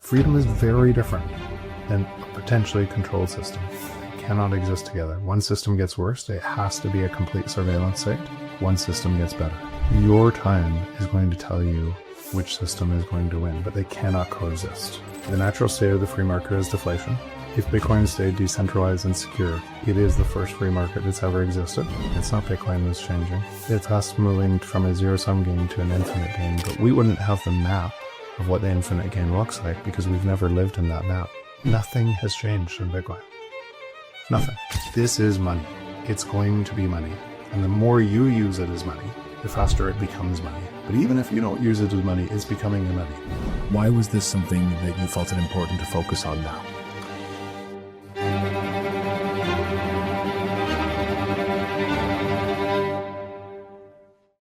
Freedom is very different than a potentially controlled system. They cannot exist together. One system gets worse, it has to be a complete surveillance state. One system gets better. Your time is going to tell you which system is going to win, but they cannot coexist. The natural state of the free market is deflation. If Bitcoin stayed decentralized and secure, it is the first free market that's ever existed. It's not Bitcoin that's changing. It's us moving from a zero-sum game to an infinite game, but we wouldn't have the map of what the infinite game looks like because we've never lived in that map. Nothing has changed in Bitcoin. Nothing. This is money. It's going to be money. And the more you use it as money, the faster it becomes money. But even if you don't use it as money, it's becoming your money. Why was this something that you felt it important to focus on now?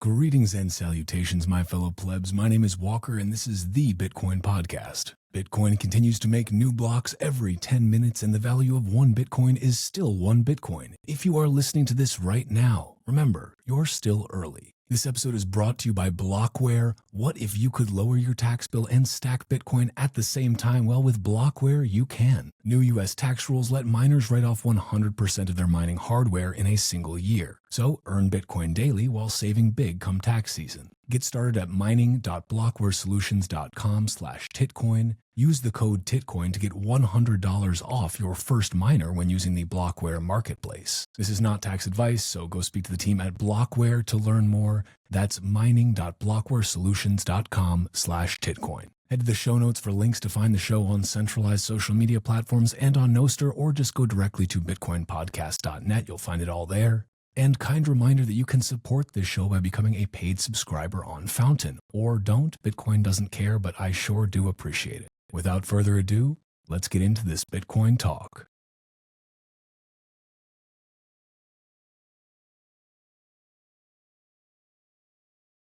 Greetings and salutations, my fellow plebs. My name is Walker, and this is the Bitcoin Podcast. Bitcoin continues to make new blocks every 10 minutes, and the value of one Bitcoin is still one Bitcoin. If you are listening to this right now, remember, you're still early. This episode is brought to you by Blockware. What if you could lower your tax bill and stack Bitcoin at the same time? Well, with Blockware, you can. New U.S. tax rules let miners write off 100% of their mining hardware in a single year. So earn Bitcoin daily while saving big come tax season. Get started at mining.blockwaresolutions.com/Titcoin. Use the code Titcoin to get $100 off your first miner when using the Blockware marketplace. This is not tax advice, so go speak to the team at Blockware to learn more. That's mining.blockwaresolutions.com/Titcoin. Head to the show notes for links to find the show on centralized social media platforms and on Nostr, or just go directly to bitcoinpodcast.net. You'll find it all there. And kind reminder that you can support this show by becoming a paid subscriber on Fountain. Or don't, Bitcoin doesn't care, but I sure do appreciate it. Without further ado, let's get into this Bitcoin talk.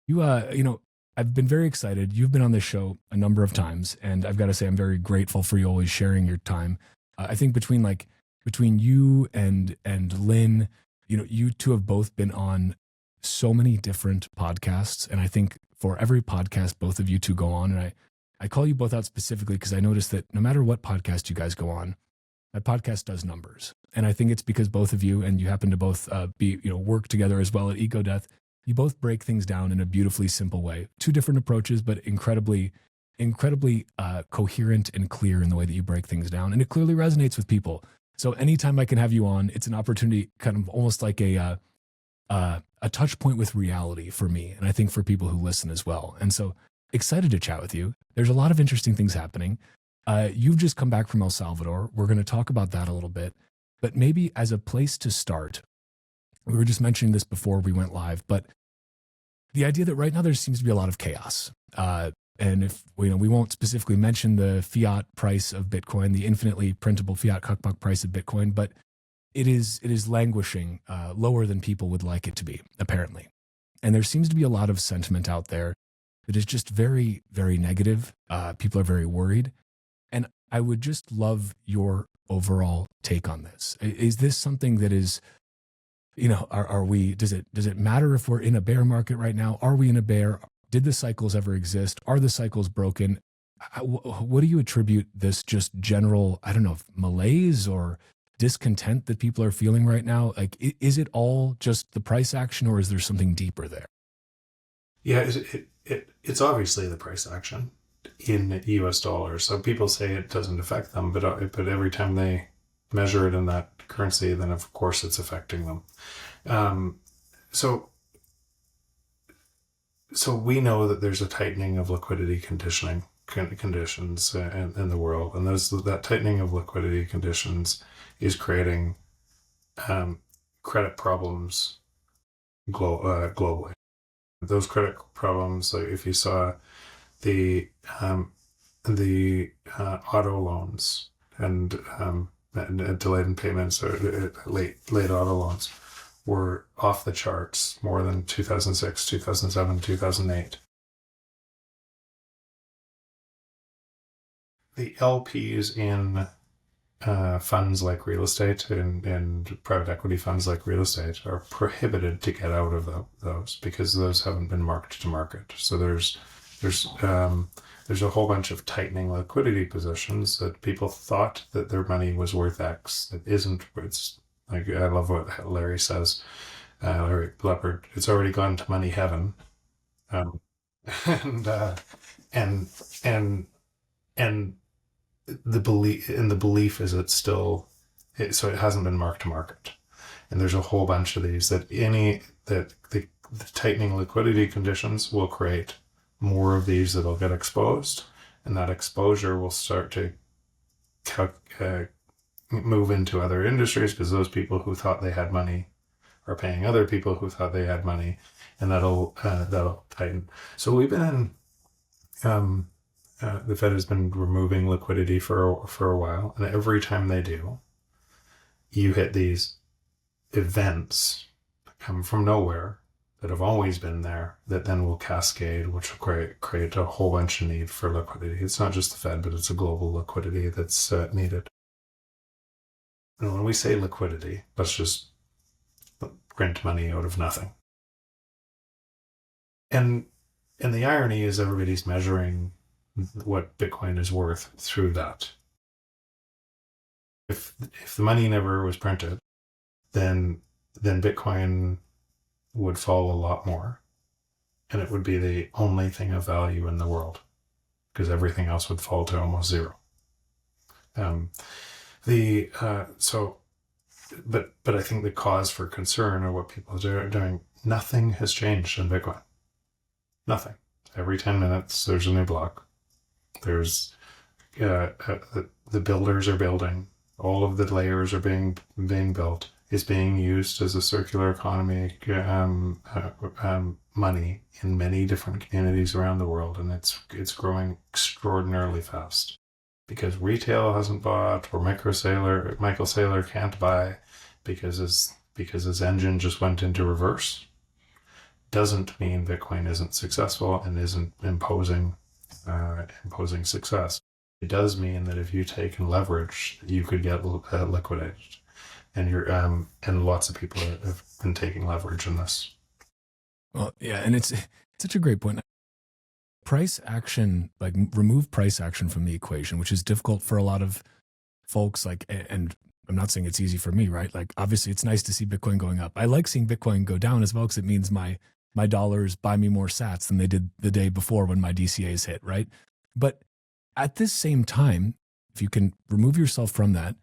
I've been very excited. You've been on this show a number of times, and I've got to say I'm very grateful for you always sharing your time. I think between you and Lynn, you two have both been on so many different podcasts, and I think for every podcast both of you two go on, and I call you both out specifically because I noticed that no matter what podcast you guys go on, that podcast does numbers. And I think it's because both of you, and you happen to both work together as well at EcoDeath, you both break things down in a beautifully simple way. Two different approaches, but incredibly coherent and clear in the way that you break things down. And it clearly resonates with people. So anytime I can have you on, it's an opportunity, kind of almost like a touch point with reality for me, and I think for people who listen as well. And so excited to chat with you. There's a lot of interesting things happening. You've just come back from El Salvador. We're going to talk about that a little bit, but maybe as a place to start, we were just mentioning this before we went live, but the idea that right now there seems to be a lot of chaos. And if we won't specifically mention the fiat price of Bitcoin, the infinitely printable fiat cuckbuck price of Bitcoin, but it is languishing lower than people would like it to be, apparently. And there seems to be a lot of sentiment out there that is just very, very negative. People are very worried. And I would just love your overall take on this. Is this something that is, does it matter if we're in a bear market right now? Are we in a bear? Did the cycles ever exist? Are the cycles broken? What do you attribute this just general, malaise or discontent that people are feeling right now? Like, is it all just the price action, or is there something deeper there? Yeah, it's obviously the price action in US dollars. So people say it doesn't affect them, but every time they measure it in that currency, then of course it's affecting them. So we know that there's a tightening of liquidity conditions in the world, and that tightening of liquidity conditions is creating credit problems globally. Those credit problems, like if you saw the auto loans and delayed in payments or late auto loans, were off the charts more than 2006, 2007, 2008. The LPs in funds like real estate and private equity funds like real estate are prohibited to get out of those because those haven't been marked to market. So there's There's a whole bunch of tightening liquidity positions that people thought that their money was worth X. It isn't. It's like, I love what Larry says. Larry Leopard. It's already gone to money heaven. Um, and and the belief is it's still, so it hasn't been marked to market. And there's a whole bunch of these that the tightening liquidity conditions will create more of these that'll get exposed, and that exposure will start to move into other industries, because those people who thought they had money are paying other people who thought they had money, and that'll tighten. So we've been in, the Fed has been removing liquidity for a while, and every time they do, you hit these events that come from nowhere that have always been there, that then will cascade, which will create a whole bunch of need for liquidity. It's not just the Fed, but it's a global liquidity that's needed. And when we say liquidity, let's just print money out of nothing. And the irony is everybody's measuring what Bitcoin is worth through that. If the money never was printed, then Bitcoin would fall a lot more, and it would be the only thing of value in the world, because everything else would fall to almost zero. But I think the cause for concern are what people are doing. Nothing has changed in Bitcoin. Nothing. Every 10 minutes, there's a new block. There's the builders are building. All of the layers are being built. Is being used as a circular economy money in many different communities around the world, and it's growing extraordinarily fast, because retail hasn't bought, or Michael Saylor can't buy because his engine just went into reverse. Doesn't mean Bitcoin isn't successful and isn't imposing success. It does mean that if you take and leverage, you could get liquidated. And lots of people have been taking leverage in this. Well, yeah, and it's such a great point. Price action, like remove price action from the equation, which is difficult for a lot of folks. Like, and I'm not saying it's easy for me, right? Like, obviously, it's nice to see Bitcoin going up. I like seeing Bitcoin go down as well, because it means my dollars buy me more sats than they did the day before when my DCAs hit, right? But at this same time, if you can remove yourself from that,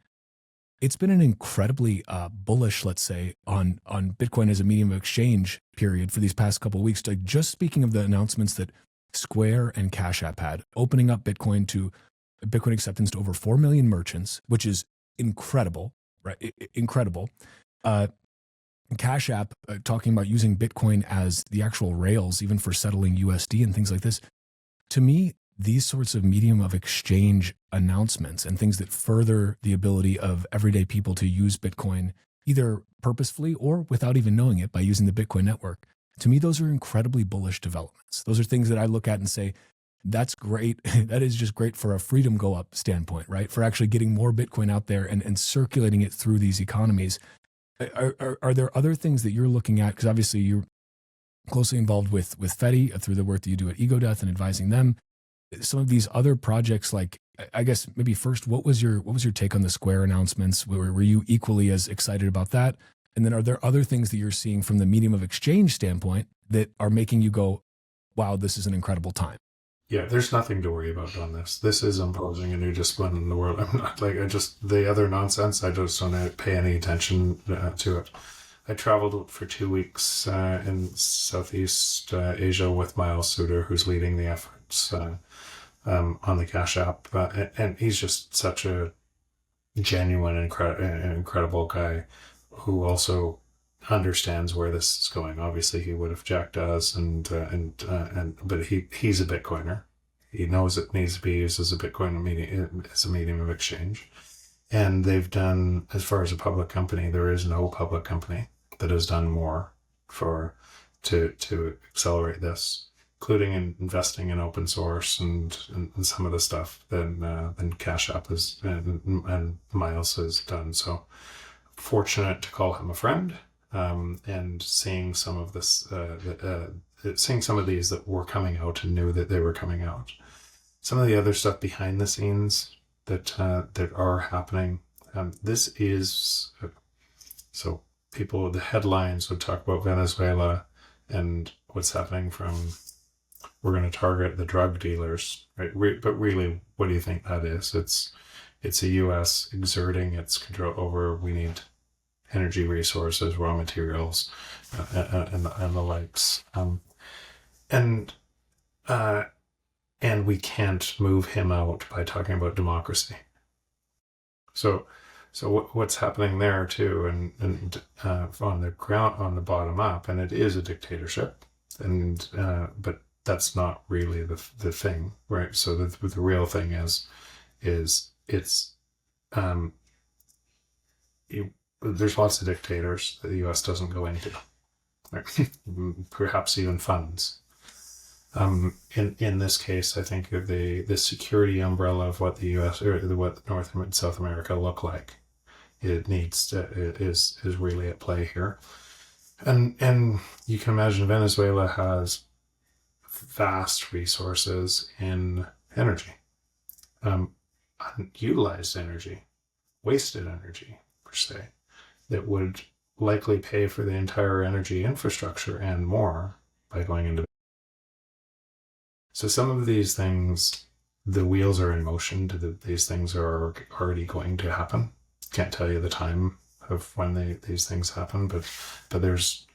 it's been an incredibly bullish, let's say, on Bitcoin as a medium of exchange period for these past couple of weeks. Like, just speaking of the announcements that Square and Cash App had, opening up Bitcoin acceptance to over 4 million merchants, which is incredible, right? Incredible. Cash App talking about using Bitcoin as the actual rails, even for settling USD and things like this. To me, these sorts of medium of exchange announcements and things that further the ability of everyday people to use Bitcoin, either purposefully or without even knowing it by using the Bitcoin network, to me, those are incredibly bullish developments. Those are things that I look at and say, that's great. That is just great for a freedom go up standpoint, right? For actually getting more Bitcoin out there and circulating it through these economies. Are there other things that you're looking at? Because obviously you're closely involved with Fedi through the work that you do at Ego Death and advising them. Some of these other projects, like, I guess maybe first, what was your take on the Square announcements? Were you equally as excited about that? And then are there other things that you're seeing from the medium of exchange standpoint that are making you go, wow, this is an incredible time? Yeah, there's nothing to worry about on this. This is imposing a new discipline in the world. I'm not like, the other nonsense, I just don't pay any attention to it. I traveled for 2 weeks in Southeast Asia with Miles Suter, who's leading the efforts on the Cash App. And he's just such a genuine, incredible guy who also understands where this is going. Obviously, he would have jacked us, but he's a Bitcoiner. He knows it needs to be used as a medium of exchange. And they've done, as far as a public company, there is no public company that has done more to accelerate this, including in investing in open source and some of the stuff than Cash App and Miles has done. So fortunate to call him a friend, and seeing some of this seeing some of these that were coming out and knew that they were coming out. Some of the other stuff behind the scenes that are happening. This is so people. The headlines would talk about Venezuela and what's happening from. We're going to target the drug dealers, right? But really, what do you think that is? It's a U.S. exerting its control over. We need energy resources, raw materials, and the likes, and we can't move him out by talking about democracy. So what's happening there too, and on the ground, on the bottom up, and it is a dictatorship, and but that's not really the thing, right? So the real thing is it's there's lots of dictators that the U.S. doesn't go into, right? Perhaps even funds. In this case, I think the security umbrella of what the U.S. or what North and South America look like, is really at play here, and you can imagine Venezuela has vast resources in energy, unutilized energy, wasted energy per se, that would likely pay for the entire energy infrastructure and more by going into. So some of these things, the wheels are in motion. These things are already going to happen. Can't tell you the time of when these things happen, but there's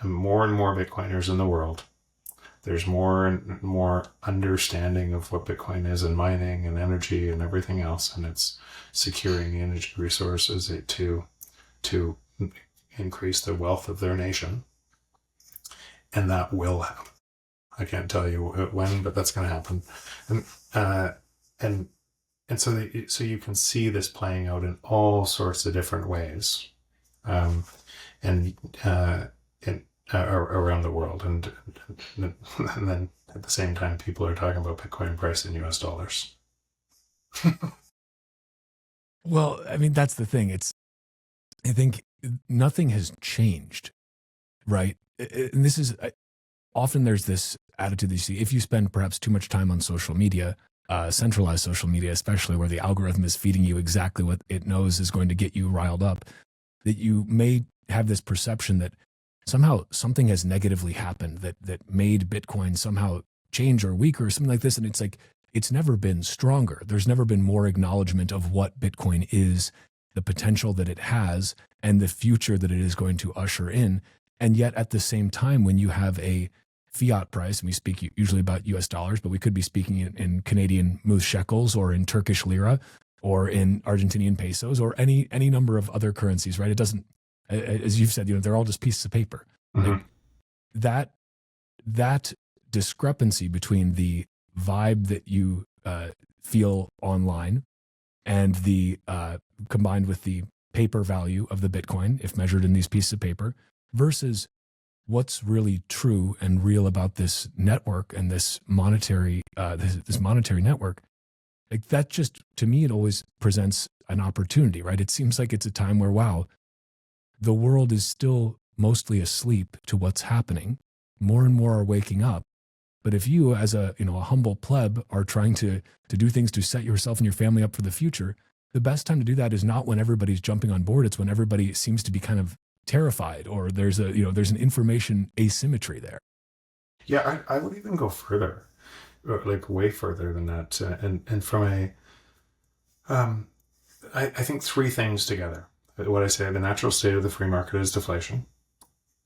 more and more Bitcoiners in the world. There's more and more understanding of what Bitcoin is and mining and energy and everything else, and it's securing energy resources to increase the wealth of their nation, and that will happen. I can't tell you when, but that's going to happen, and so you can see this playing out in all sorts of different ways, and around the world, and then at the same time, people are talking about Bitcoin price in US dollars. Well, I mean, that's the thing. I think nothing has changed, right? And this is often there's this attitude that you see if you spend perhaps too much time on social media, centralized social media, especially where the algorithm is feeding you exactly what it knows is going to get you riled up, that you may have this perception that somehow something has negatively happened that made Bitcoin somehow change or weaker or something like this. And it's like, it's never been stronger. There's never been more acknowledgement of what Bitcoin is, the potential that it has, and the future that it is going to usher in. And yet at the same time, when you have a fiat price, and we speak usually about US dollars, but we could be speaking in Canadian moose shekels or in Turkish lira or in Argentinian pesos or any number of other currencies, right? It doesn't, as you've said, they're all just pieces of paper. Mm-hmm. Like that discrepancy between the vibe that you feel online and the combined with the paper value of the Bitcoin, if measured in these pieces of paper, versus what's really true and real about this network and this monetary this monetary network, like that just, to me, it always presents an opportunity, right? It seems like it's a time where, wow, the world is still mostly asleep to what's happening. More and more are waking up. But if you, as a humble pleb, are trying to do things to set yourself and your family up for the future, the best time to do that is not when everybody's jumping on board. It's when everybody seems to be kind of terrified, or there's an information asymmetry there. Yeah, I would even go further, like way further than that. And from I think three things together. What I say, the natural state of the free market is deflation.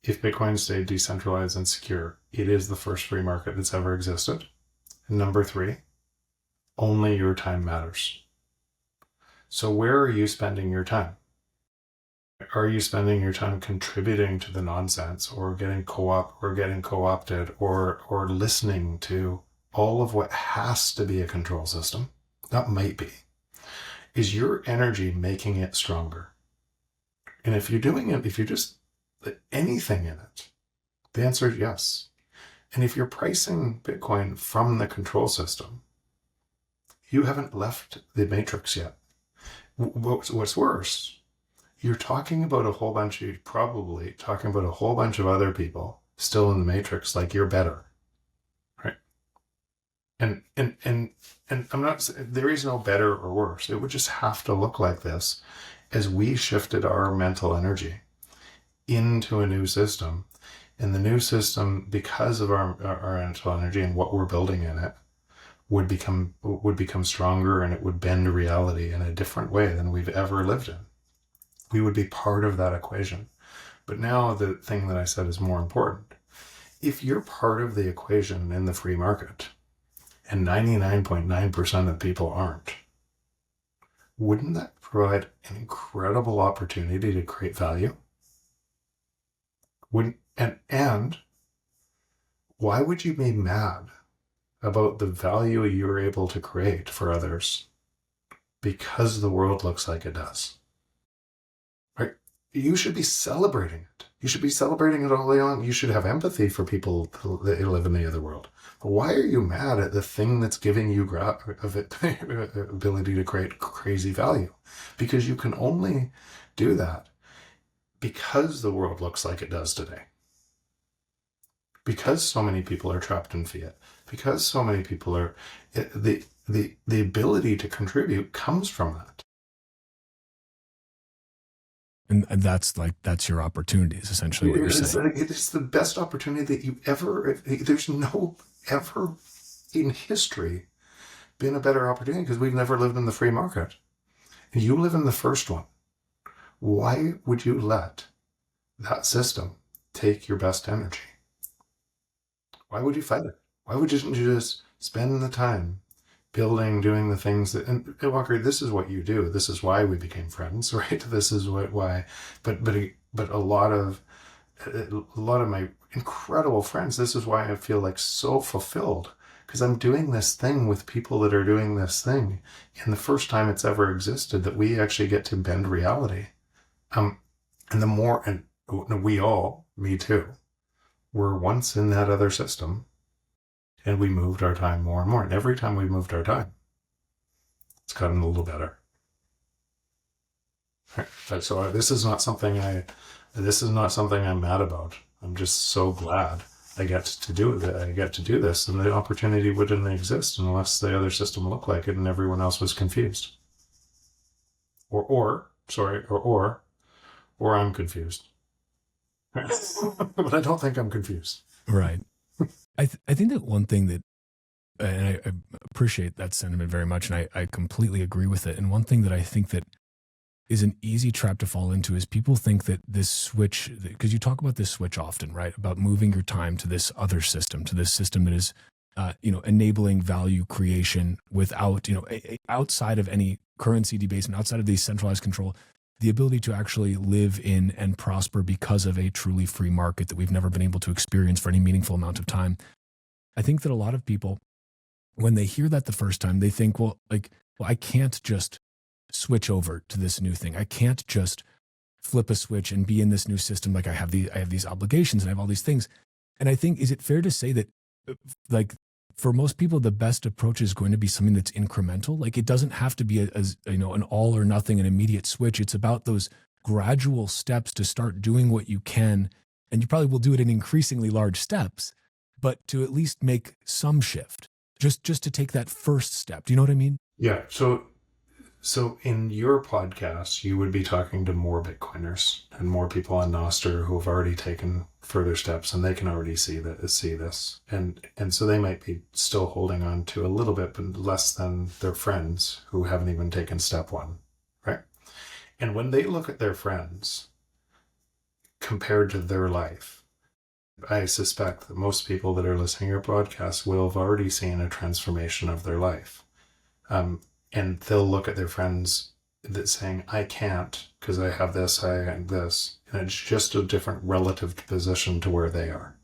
If Bitcoin stayed decentralized and secure, it is the first free market that's ever existed. And number three, only your time matters. So where are you spending your time? Are you spending your time contributing to the nonsense, or getting co-opted, or listening to all of what has to be a control system? That might be. Is your energy making it stronger? And if you're doing it, if you're just anything in it, the answer is yes. And if you're pricing Bitcoin from the control system, you haven't left the matrix yet. What's worse, you're probably talking about a whole bunch of other people still in the matrix, like you're better, right? And I'm not, there is no better or worse. It would just have to look like this as we shifted our mental energy into a new system. And the new system, because of our mental energy and what we're building in it, would become stronger, and it would bend reality in a different way than we've ever lived in. We would be part of that equation. But now the thing that I said is more important. If you're part of the equation in the free market, and 99.9% of people aren't, wouldn't that provide an incredible opportunity to create value? And why would you be mad about the value you're able to create for others because the world looks like it does? Right? You should be celebrating it. You should be celebrating it all day long. You should have empathy for people that live in the other world. But why are you mad at the thing that's giving you ability to create crazy value? Because you can only do that because the world looks like it does today. Because so many people are trapped in fiat. Because so many people are, the ability to contribute comes from that. And that's your opportunity, is essentially what you're saying. It's the best opportunity that you ever, there's no ever in history been a better opportunity, because we've never lived in the free market. And you live in the first one. Why would you let that system take your best energy? Why would you fight it? Why wouldn't you just spend the time building, doing the things that, and Walker, this is what you do. This is why we became friends, right? This is why, but a lot of my incredible friends, this is why I feel like so fulfilled, because I'm doing this thing with people that are doing this thing in the first time it's ever existed, that we actually get to bend reality. And the more, and we all, me too, were once in that other system, and we moved our time more and more. And every time we moved our time, it's gotten a little better. Right. So this is not something I'm mad about. I'm just so glad I get to do it. I get to do this, and the opportunity wouldn't exist unless the other system looked like it and everyone else was confused. Or I'm confused. But I don't think I'm confused. Right. I think that one thing that, and I appreciate that sentiment very much, and I completely agree with it. And one thing that I think that is an easy trap to fall into is people think that this switch, because you talk about this switch often, right? About moving your time to this other system, to this system that is, enabling value creation without, outside of any currency debasement, outside of the centralized control, the ability to actually live in and prosper because of a truly free market that we've never been able to experience for any meaningful amount of time. I think that a lot of people, when they hear that the first time, they think, well, I can't just switch over to this new thing. I can't just flip a switch and be in this new system. Like I have these obligations and I have all these things. And I think, is it fair to say that, for most people, the best approach is going to be something that's incremental? Like, it doesn't have to be an all or nothing, an immediate switch. It's about those gradual steps to start doing what you can. And you probably will do it in increasingly large steps, but to at least make some shift, just to take that first step. Do you know what I mean? Yeah. So in your podcast, you would be talking to more Bitcoiners and more people on Nostr who have already taken further steps, and they can already see this. And so they might be still holding on to a little bit, but less than their friends who haven't even taken step one, right? And when they look at their friends compared to their life, I suspect that most people that are listening to your podcast will have already seen a transformation of their life. And they'll look at their friends that's saying, I can't because I have this, I have this. And it's just a different relative position to where they are.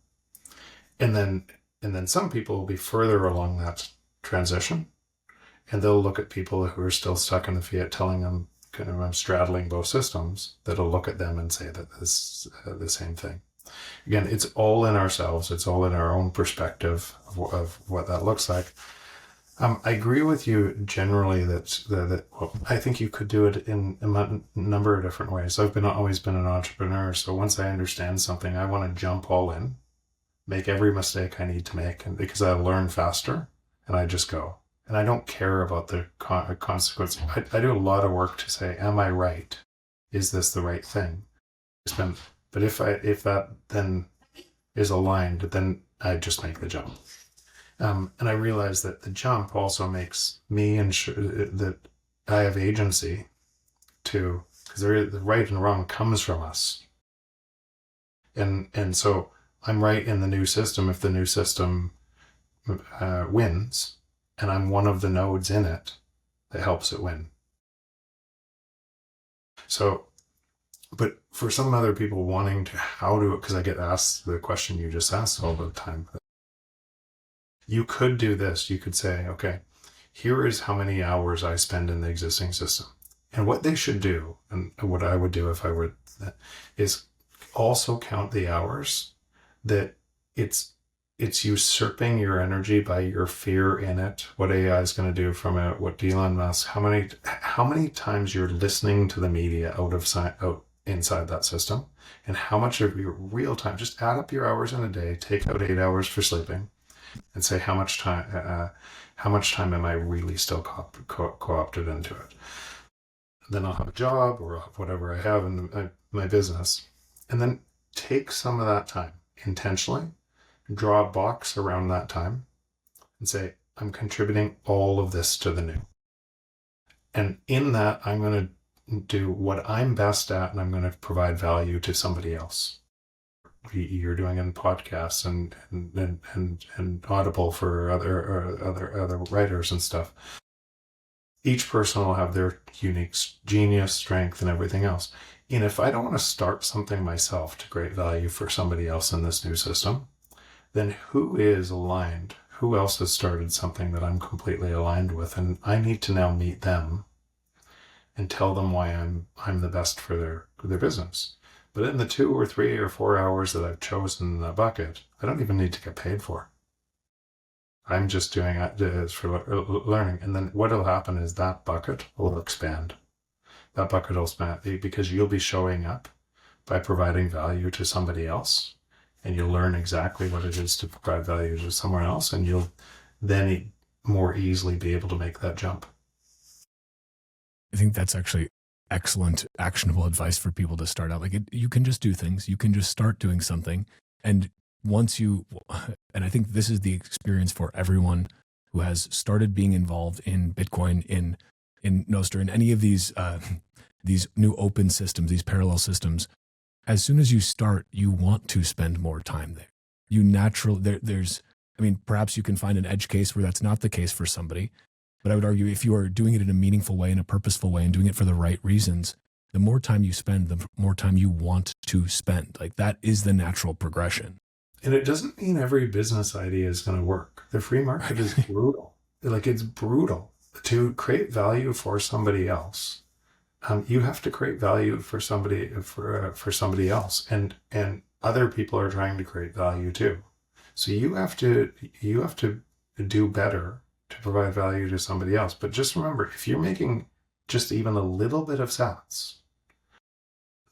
And then some people will be further along that transition, and they'll look at people who are still stuck in the fiat, telling them, kind of, I'm straddling both systems, that'll look at them and say that this the same thing. Again, it's all in ourselves. It's all in our own perspective of what that looks like. I agree with you generally that I think you could do it in a number of different ways. I've always been an entrepreneur, so once I understand something, I want to jump all in. make every mistake I need to make, and because I learn faster, and I just go. And I don't care about the consequence. I do a lot of work to say, am I right? Is this the right thing? But if that then is aligned, then I just make the jump. And I realize that the jump also makes me ensure that I have agency to, because the right and wrong comes from us. And so I'm right in the new system if the new system wins, and I'm one of the nodes in it that helps it win. So, but for some other people wanting to, because I get asked the question you just asked all the time, you could do this. You could say, okay, here is how many hours I spend in the existing system. And what they should do, and what I would do if I were, is also count the hours that it's usurping your energy by your fear in it, what AI is going to do from it, what Elon Musk, how many times you're listening to the media out inside that system, and how much of your real time, just add up your hours in a day, take out 8 hours for sleeping, and say how much time am I really still co-opted into it. Then I'll have a job or I'll have whatever I have in my business, and then take some of that time intentionally, draw a box around that time, and say, I'm contributing all of this to the new. And in that, I'm going to do what I'm best at, and I'm going to provide value to somebody else. You're doing in podcasts and Audible for other writers and stuff. Each person will have their unique genius, strength, and everything else. And if I don't want to start something myself to create value for somebody else in this new system, then who is aligned? Who else has started something that I'm completely aligned with? And I need to now meet them and tell them why I'm the best for their business. But in the 2 or 3 or 4 hours that I've chosen in that bucket, I don't even need to get paid for. I'm just doing it for learning. And then what will happen is that bucket will expand. That bucket will expand because you'll be showing up by providing value to somebody else, and you'll learn exactly what it is to provide value to someone else, and you'll then more easily be able to make that jump. I think that's actually excellent, actionable advice for people to start out. Like you can just do things. You can just start doing something. And once and I think this is the experience for everyone who has started being involved in Bitcoin, in Nostr, in any of these new open systems, these parallel systems. As soon as you start, you want to spend more time there. You naturally, perhaps you can find an edge case where that's not the case for somebody. But I would argue if you are doing it in a meaningful way, in a purposeful way, and doing it for the right reasons, the more time you spend, the more time you want to spend. Like that is the natural progression. And it doesn't mean every business idea is going to work. The free market is brutal. It's brutal to create value for somebody else. You have to create value for somebody else, and other people are trying to create value too. So you have to do better to provide value to somebody else. But just remember, if you're making just even a little bit of sats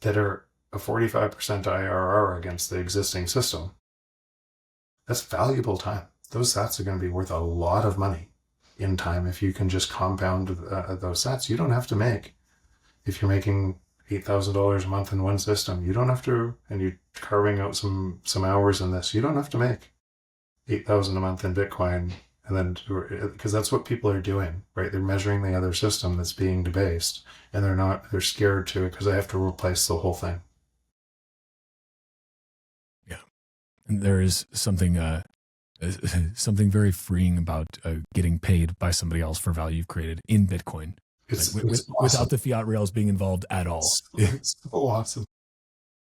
that are a 45% IRR against the existing system, that's valuable time. Those sats are going to be worth a lot of money in time if you can just compound those sats. You don't have to make, if you're making $8,000 a month in one system, you don't have to, and you're carving out some hours in this, you don't have to make $8,000 a month in Bitcoin. And then, because that's what people are doing, right? They're measuring the other system that's being debased, and they're scared to it because they have to replace the whole thing. Yeah. And there is something very freeing about getting paid by somebody else for value you've created in Bitcoin. It's awesome. Without the fiat rails being involved at all. It's so awesome.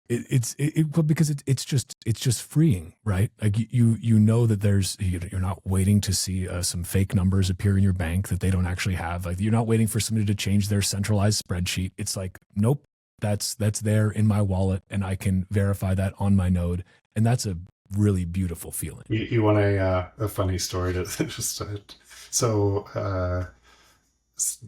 Because it's just freeing, right? Like you know that you're not waiting to see some fake numbers appear in your bank that they don't actually have. Like you're not waiting for somebody to change their centralized spreadsheet. It's like, nope, that's there in my wallet, and I can verify that on my node, and that's a really beautiful feeling. You want a funny story to just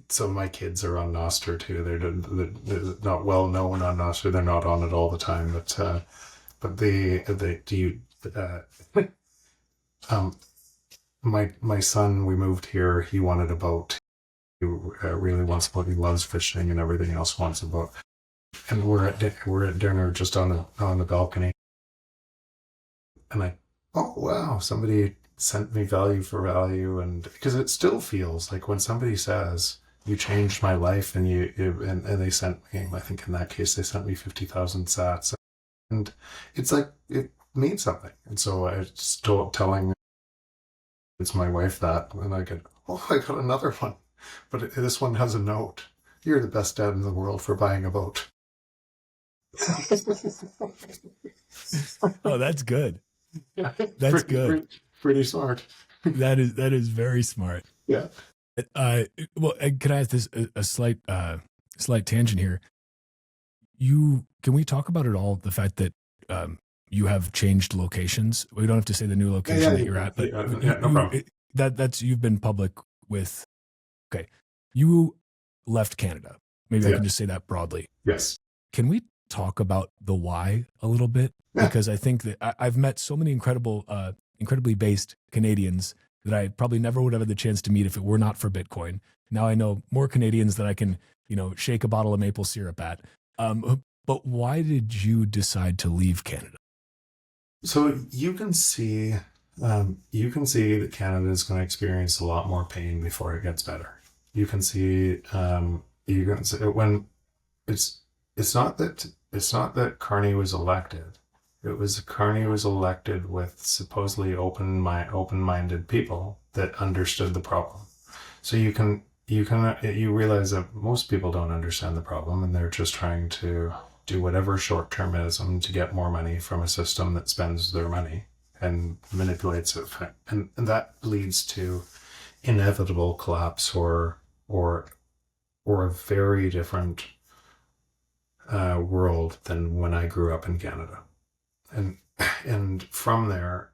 so my kids are on Nostr too. They're not well known on Nostr. They're not on it all the time, but my son, we moved here. He wanted a boat. He really wants a boat. He loves fishing and everything else, wants a boat. And we're at dinner just on the balcony. And oh wow, somebody sent me value for value, and because it still feels like when somebody says you changed my life, and and they sent me, I think in that case they sent me 50,000 sats, and it's like it means something. And so I start telling it's my wife that, and I got another one, but this one has a note. You're the best dad in the world for buying a boat. Oh, that's good. Yeah, that's good. Pretty smart. That is very smart. Yeah. Well, can I ask this a slight tangent here? Can we talk about it all? The fact that you have changed locations. We don't have to say the new location that you're at, but no problem. That's you've been public with. Okay, you left Canada. Maybe I can just say that broadly. Yes. Can we talk about the why a little bit? Yeah. Because I think that I've met so many incredibly based Canadians that I probably never would have had the chance to meet if it were not for Bitcoin. Now I know more Canadians that I can, shake a bottle of maple syrup at. But why did you decide to leave Canada? So you can see that Canada is going to experience a lot more pain before it gets better. You can see when it's not that Carney was elected. It was Carney was elected with supposedly open-minded people that understood the problem. So you realize that most people don't understand the problem, and they're just trying to do whatever short-termism to get more money from a system that spends their money and manipulates it, and that leads to inevitable collapse or a very different world than when I grew up in Canada. And from there,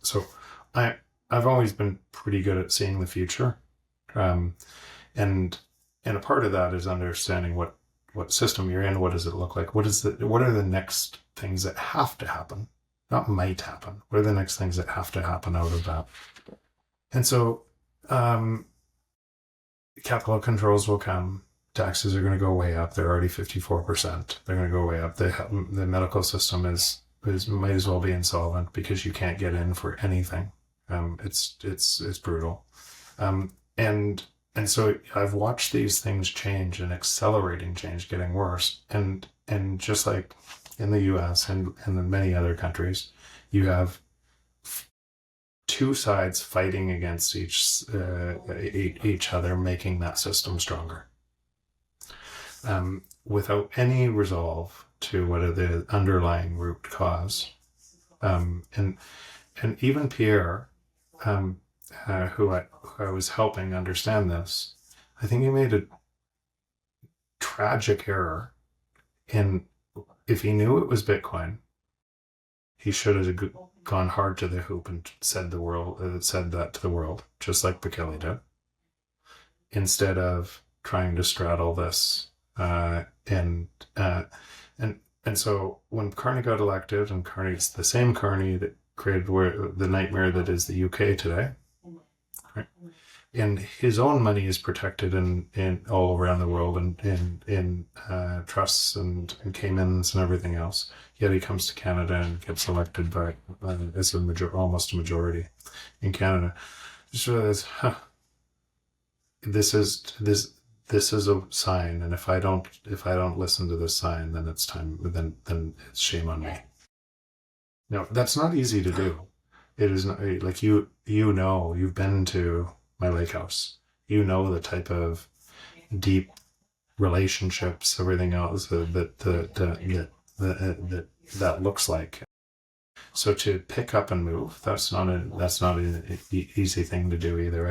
so I've always been pretty good at seeing the future, and a part of that is understanding what system you're in. What does it look like? What are the next things that have to happen? Not might happen. What are the next things that have to happen out of that? And so, capital controls will come. Taxes are going to go way up. They're already 54%. They're going to go way up. The medical system might as well be insolvent because you can't get in for anything. It's brutal. And so I've watched these things change and accelerating change, getting worse. And just like in the US and in many other countries, you have two sides fighting against each other, making that system stronger. Without any resolve to what are the underlying root cause. And even Pierre, who I was helping understand this, I think he made a tragic error in, if he knew it was Bitcoin, he should have gone hard to the hoop and said that to the world, just like Bekele did, instead of trying to straddle this. And so when Carney got elected, and Carney's the same Carney that created the nightmare that is the UK today, right? And his own money is protected in all around the world and in trusts and Caymans and everything else. Yet he comes to Canada and gets elected by as almost a majority in Canada. Just realize, this is a sign, and if I don't listen to this sign, then it's time. Then it's shame on me. Now that's not easy to do. It is not, like you've been to my lake house. You know the type of deep relationships, everything else that looks like. So to pick up and move, that's not an easy thing to do either.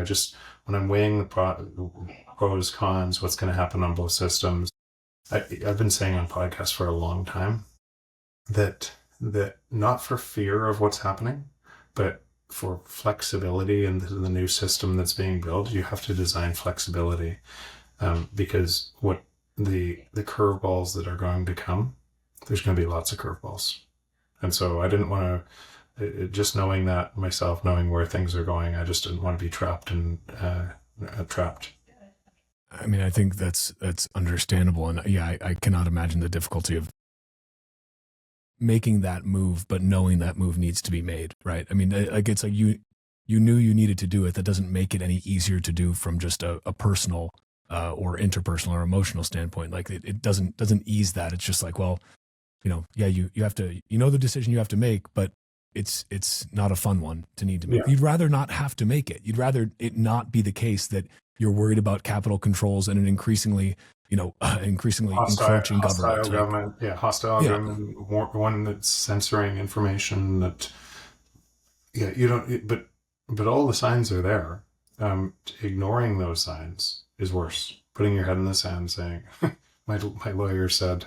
When I'm weighing the pros, cons, what's going to happen on both systems, I've been saying on podcasts for a long time that not for fear of what's happening, but for flexibility in the new system that's being built, you have to design flexibility, because what the curveballs that are going to come, there's going to be lots of curveballs. And so I didn't want just knowing that myself, knowing where things are going, I just didn't want to be trapped and trapped. I mean, I think that's understandable. And yeah, I cannot imagine the difficulty of making that move, but knowing that move needs to be made, right? I mean, like it's like you knew you needed to do it. That doesn't make it any easier to do from just a personal or interpersonal or emotional standpoint. Like it doesn't ease that. It's just like, well, yeah, you have to, the decision you have to make, but it's not a fun one to need to make. Yeah. You'd rather not have to make it. You'd rather it not be the case that you're worried about capital controls and an increasingly encroaching government. Hostile government, one that's censoring information that, you don't, but all the signs are there. Ignoring those signs is worse. Putting your head in the sand saying, my lawyer said,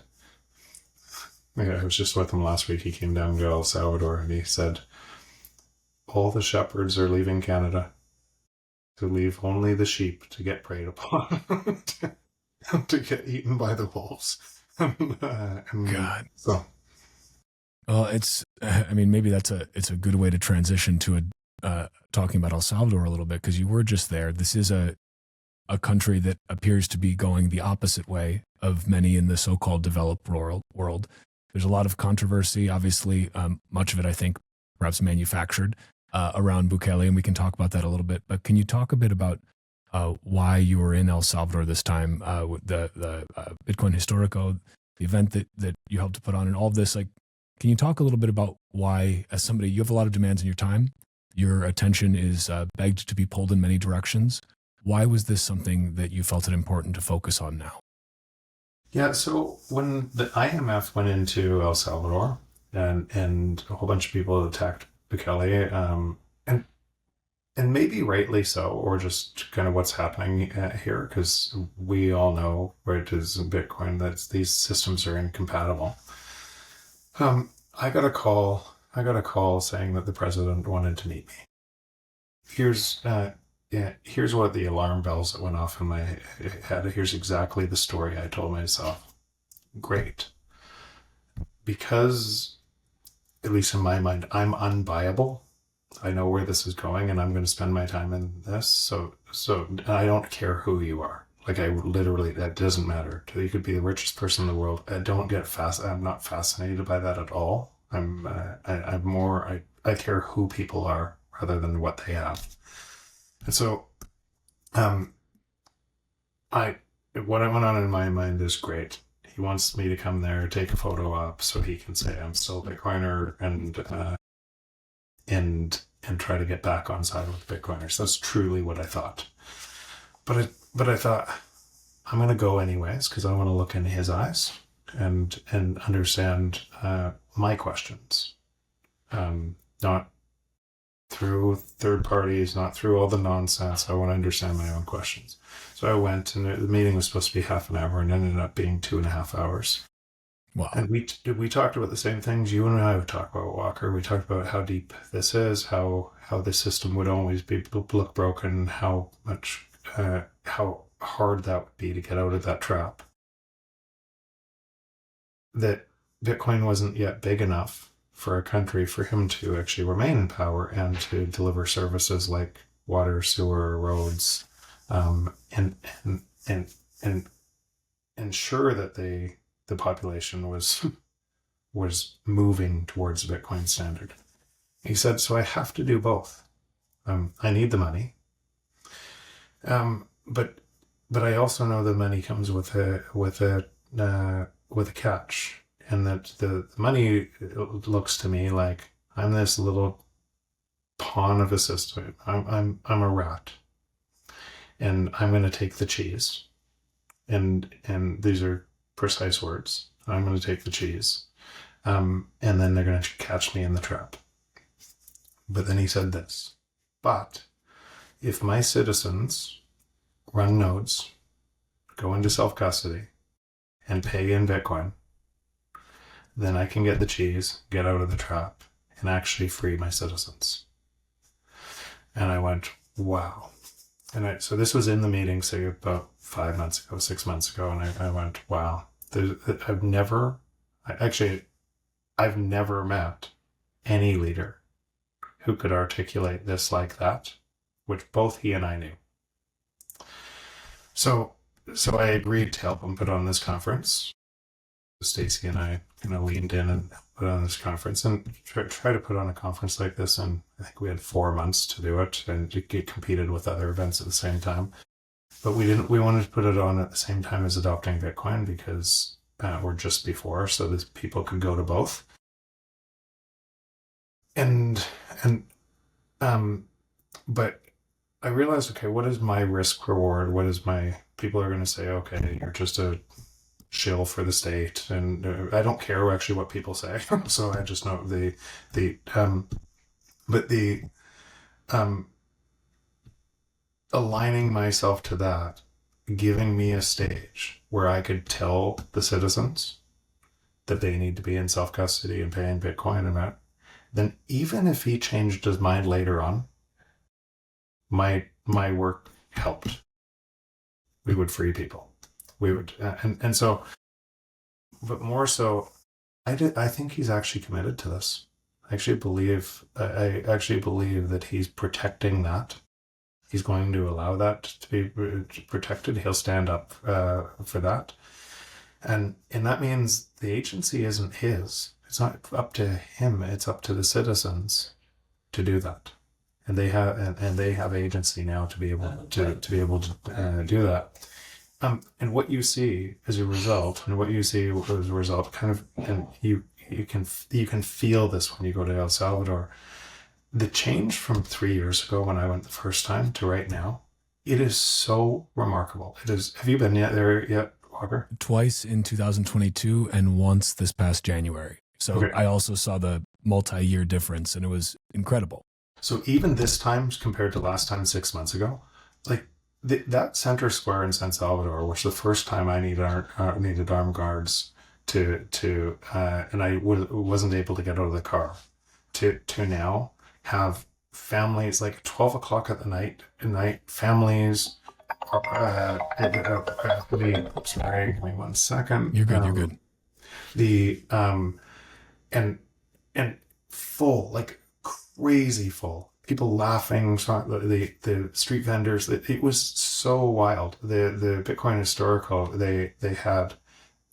I was just with him last week. He came down to El Salvador and he said, all the shepherds are leaving Canada to leave only the sheep to get preyed upon, to get eaten by the wolves. God. So, well, maybe it's a good way to transition to talking about El Salvador a little bit, because you were just there. This is a country that appears to be going the opposite way of many in the so-called developed world. There's a lot of controversy, obviously, much of it, I think, perhaps manufactured around Bukele, and we can talk about that a little bit. But can you talk a bit about why you were in El Salvador this time, the Bitcoin Historico, the event that you helped to put on, and all of this? Like, can you talk a little bit about why, as somebody, you have a lot of demands in your time, your attention is begged to be pulled in many directions. Why was this something that you felt it important to focus on now? Yeah, so when the IMF went into El Salvador and a whole bunch of people attacked Bukele, and maybe rightly so, or just kind of what's happening here, because we all know, right, is in Bitcoin, that these systems are incompatible. I got a call saying that the president wanted to meet me. Here's what the alarm bells that went off in my head. Here's exactly the story I told myself. Great. Because, at least in my mind, I'm unbuyable. I know where this is going and I'm going to spend my time in this. So I don't care who you are. Like, that doesn't matter. You could be the richest person in the world. I'm not fascinated by that at all. I care who people are rather than what they have. And so, what went on in my mind is great. He wants me to come there, take a photo op, so he can say I'm still a Bitcoiner and try to get back on side with Bitcoiners. That's truly what I thought. But I thought I'm going to go anyways because I want to look into his eyes and understand my questions, not through third parties, not through all the nonsense. I want to understand my own questions. So I went, and the meeting was supposed to be half an hour and ended up being 2.5 hours. Wow. And we talked about the same things you and I would talk about, Walker. We talked about how deep this is, how the system would always look broken, how hard that would be to get out of that trap. That Bitcoin wasn't yet big enough for a country for him to actually remain in power and to deliver services like water, sewer, roads, and ensure that the population was moving towards the Bitcoin standard. He said, so I have to do both. I need the money, but I also know the money comes with a catch. And that the money looks to me like I'm this little pawn of a system. I'm a rat, and I'm going to take the cheese. And these are precise words. I'm going to take the cheese, and then they're going to catch me in the trap. But then he said this: but if my citizens run nodes, go into self-custody, and pay in Bitcoin, then I can get the cheese, get out of the trap, and actually free my citizens. And I went, wow. And so this was in the meeting, say about 6 months ago, and I went, wow. I've never met any leader who could articulate this like that, which both he and I knew. So I agreed to help him put on this conference. Stacy and I kind of leaned in and put on this conference and try to put on a conference like this. And I think we had 4 months to do it, and it competed with other events at the same time. But we wanted to put it on at the same time as Adopting Bitcoin because, or just before, so that people could go to both. But I realized, okay, what is my risk reward? What is my, people are going to say, okay, you're just a shill for the state. And I don't care actually what people say. So I just know aligning myself to that, giving me a stage where I could tell the citizens that they need to be in self-custody and paying Bitcoin and that, then even if he changed his mind later on, my work helped. We would free people. We would, and so, but more so, I think he's actually committed to this. I actually believe that he's protecting that. He's going to allow that to be protected. He'll stand up for that. And that means the agency isn't his. It's not up to him. It's up to the citizens to do that. And they have agency now to be able to do that. And what you see as a result, kind of, and you can feel this when you go to El Salvador. The change from 3 years ago when I went the first time to right now, it is so remarkable. It is. Have you been there yet, Walker? Twice in 2022 and once this past January. So okay. I also saw the multi-year difference, and it was incredible. So even this time compared to last time 6 months ago, like that center square in San Salvador, which the first time I needed armed guards to and I wasn't able to get out of the car, to now have families like 12 o'clock at night, families. Sorry, give me 1 second. You're good. And full, like crazy full. People laughing, the street vendors. It was so wild. The Bitcoin Historical, they had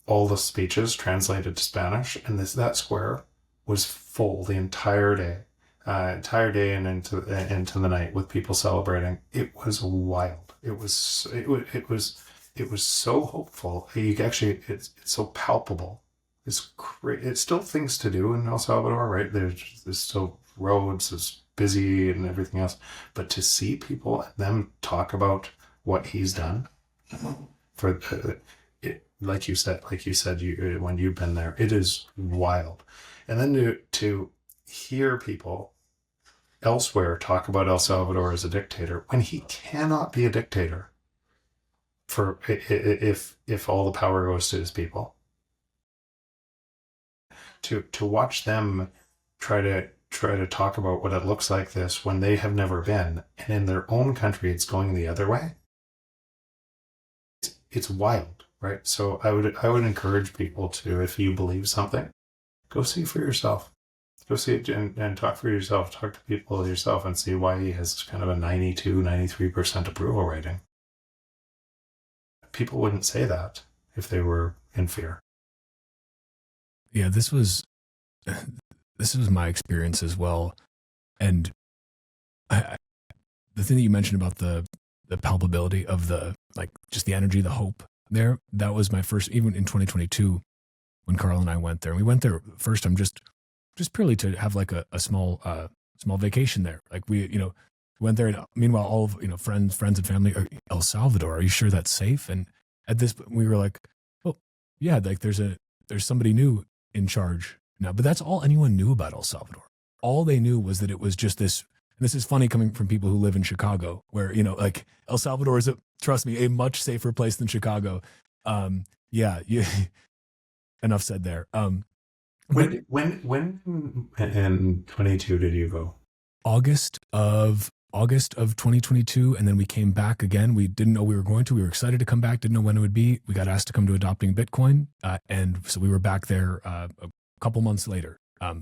all the speeches translated to Spanish, and that square was full the entire day and into the night with people celebrating. It was wild. It was so hopeful. It's so palpable. It's still things to do in El Salvador, right? There's still roads, it's busy and everything else. But to see people and them talk about what he's done for like you said, when you've been there, it is wild. And then to hear people elsewhere talk about El Salvador as a dictator when he cannot be a dictator for if all the power goes to his people. To watch them try to talk about what it looks like this when they have never been, and in their own country it's going the other way. It's wild, right? So I would encourage people to, if you believe something, go see for yourself. Go see it and talk for yourself. Talk to people yourself and see why he has kind of a 93% approval rating. People wouldn't say that if they were in fear. Yeah, this was my experience as well. And the thing that you mentioned about the palpability of just the energy, the hope there, that was my first, even in 2022, when Carl and I went there. We went there first time just purely to have like a small vacation there. Like we went there, and meanwhile all of friends and family are El Salvador. Are you sure that's safe? And at this point we were like, oh yeah, like there's somebody new in charge now. But that's all anyone knew about El Salvador. All they knew was that it was just this. And this is funny coming from people who live in Chicago, where like El Salvador is, trust me, a much safer place than Chicago. Enough said there. When in 22 did you go? August of 2022, and then we came back again. We didn't know we were going to. We were excited to come back. Didn't know when it would be. We got asked to come to Adopting Bitcoin, and so we were back there a couple months later.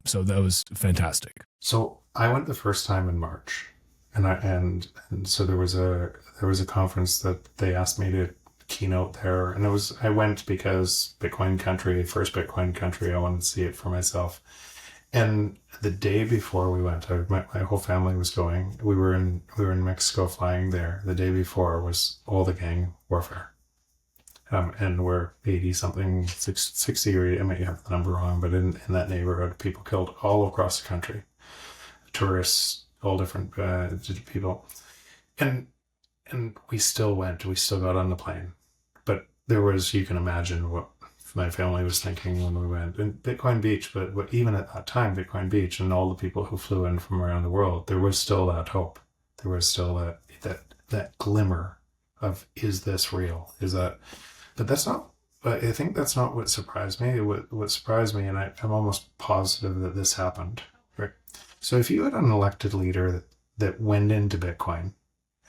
So that was fantastic. So I went the first time in March, and so there was a conference that they asked me to keynote there, and I went because Bitcoin country, first Bitcoin country, I wanted to see it for myself. And the day before we went, my whole family was going. We were in Mexico flying there. The day before was all the gang warfare. And we're 80 something, 60 or 80, I might have the number wrong, but in that neighborhood, people killed all across the country, tourists, all different people. And we still went, we still got on the plane. But there was, you can imagine what my family was thinking when we went. And Bitcoin Beach, but even at that time, Bitcoin Beach and all the people who flew in from around the world, there was still that hope. There was still that glimmer of, is this real? Is that, but that's not, but I think that's not what surprised me. What surprised me, and I'm almost positive that this happened, right? So if you had an elected leader that went into Bitcoin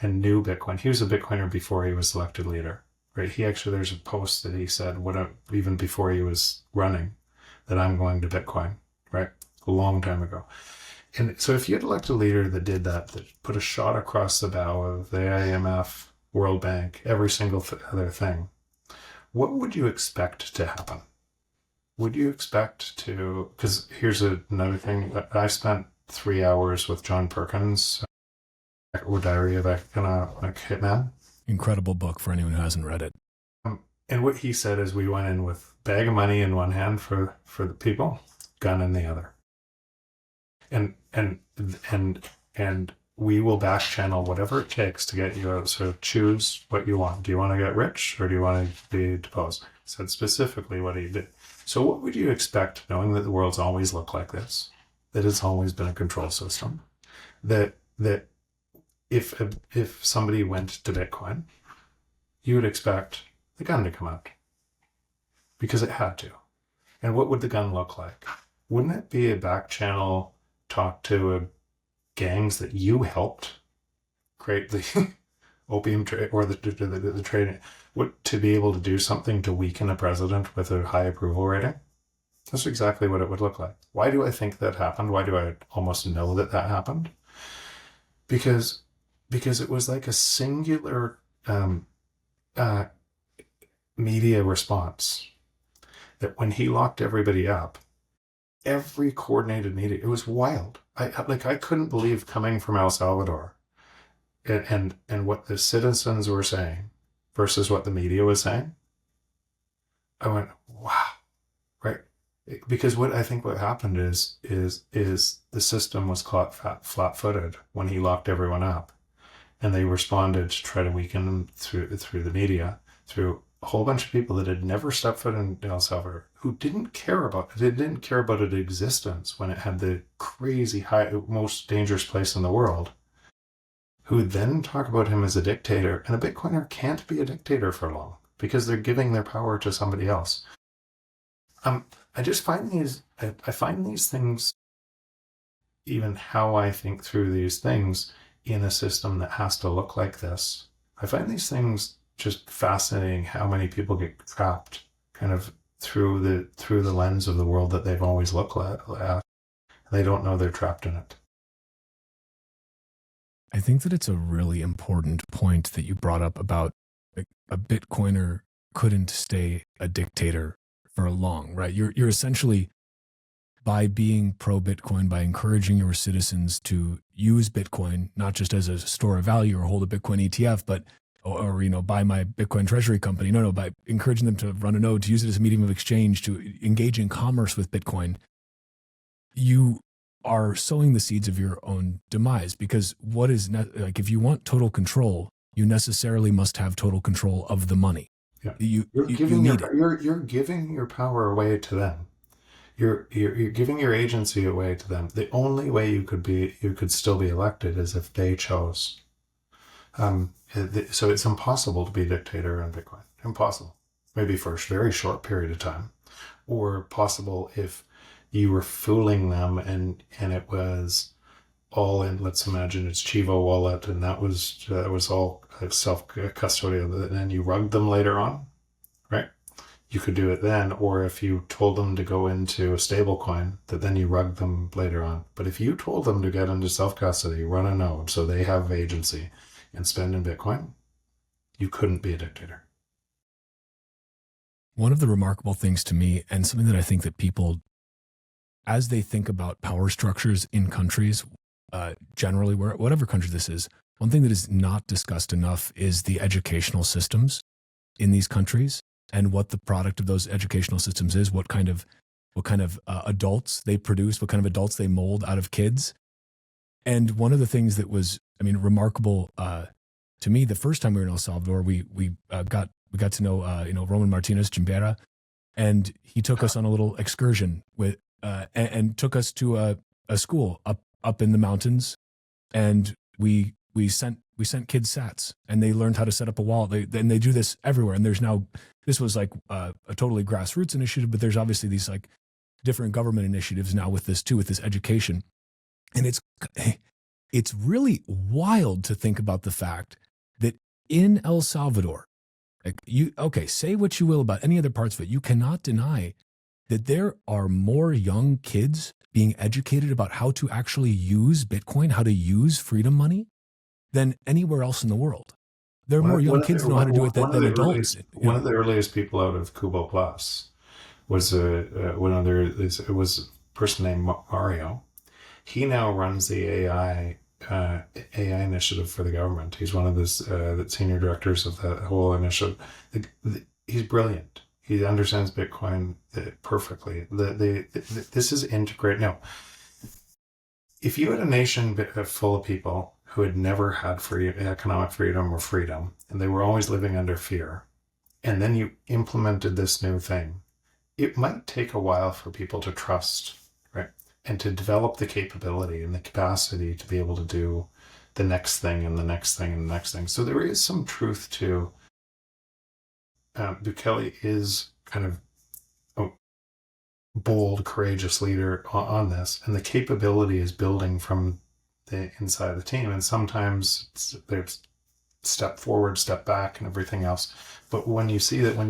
and knew Bitcoin, he was a Bitcoiner before he was elected leader, right? He actually, there's a post that he said, even before he was running, that I'm going to Bitcoin, right? A long time ago. And so if you had elected a leader that did that put a shot across the bow of the IMF, World Bank, every single other thing, what would you expect to happen? Would you expect to, because here's another thing, I spent 3 hours with John Perkins, or Diary of a Economic Hitman. Incredible book for anyone who hasn't read it. And what he said is we went in with bag of money in one hand for the people, gun in the other. And we will back channel whatever it takes to get you out. So choose what you want. Do you want to get rich or do you want to be deposed? He said specifically what he did. So what would you expect, knowing that the world's always looked like this, that it's always been a control system, that if somebody went to Bitcoin, you would expect the gun to come out because it had to. And what would the gun look like? Wouldn't it be a back channel talk to gangs that you helped create the opium trade or the trade, to be able to do something to weaken a president with a high approval rating? That's exactly what it would look like. Why do I think that happened? Why do I almost know that happened? Because it was like a singular media response that when he locked everybody up, every coordinated media, it was wild. I couldn't believe, coming from El Salvador and what the citizens were saying versus what the media was saying. I went, wow, right? Because what happened is the system was caught flat-footed when he locked everyone up, and they responded to try to weaken them through the media, through a whole bunch of people that had never stepped foot in El Salvador, who didn't care about it. They didn't care about its existence when it had the crazy high, most dangerous place in the world, who would then talk about him as a dictator. And a Bitcoiner can't be a dictator for long because they're giving their power to somebody else. I just find I find these things, even how I think through these things in a system that has to look like this, I find these things just fascinating, how many people get trapped kind of through the lens of the world that they've always looked at. They don't know they're trapped in it. I think that it's a really important point that you brought up about a Bitcoiner couldn't stay a dictator for long, right? You're essentially, by being pro-Bitcoin, by encouraging your citizens to use Bitcoin, not just as a store of value or hold a Bitcoin ETF, but or buy my Bitcoin treasury company. No, by encouraging them to run a node, to use it as a medium of exchange, to engage in commerce with Bitcoin, you are sowing the seeds of your own demise. Because if you want total control, you necessarily must have total control of the money. Yeah. You're giving your power away to them. You're giving your agency away to them. The only way you could still be elected is if they chose. So it's impossible to be a dictator in Bitcoin. Impossible. Maybe for a very short period of time, or possible if you were fooling them and it was all in. Let's imagine it's Chivo wallet, and that was all self-custodial, and then you rugged them later on, right? you could do it then, or if you told them to go into a stable coin, that then you rug them later on. But if you told them to get into self-custody, run a node so they have agency and spend in Bitcoin, you couldn't be a dictator. One of the remarkable things to me, and something that I think that people, as they think about power structures in countries, generally, whatever country this is, one thing that is not discussed enough is the educational systems in these countries and what the product of those educational systems is, what kind of adults they produce, what kind of adults they mold out of kids. And one of the things that was, remarkable to me, the first time we were in El Salvador, we got to know Roman Martinez Chimbera, and he took us on a little excursion with and took us to a school up in the mountains, and we sent kids sats, and they learned how to set up a wallet. And they do this everywhere. And this was like a totally grassroots initiative, but there's obviously these like different government initiatives now with this too, with this education. And it's really wild to think about the fact that in El Salvador, say what you will about any other parts of it, you cannot deny that there are more young kids being educated about how to actually use Bitcoin, how to use freedom money, than anywhere else in the world. There are more young kids who know how to do it than adults. One of the earliest people out of Kubo Plus was it was a person named Mario. He now runs the AI initiative for the government. He's one of the senior directors of the whole initiative. He's brilliant. He understands Bitcoin perfectly. This is integrated. Now, if you had a nation full of people who had never had economic freedom or freedom, and they were always living under fear, and then you implemented this new thing, it might take a while for people to trust, right? And to develop the capability and the capacity to be able to do the next thing and the next thing and the next thing. So there is some truth to Bukele is kind of a bold, courageous leader on this, and the capability is building from the inside of the team. And sometimes there's step forward, step back, and everything else. But when you see that, when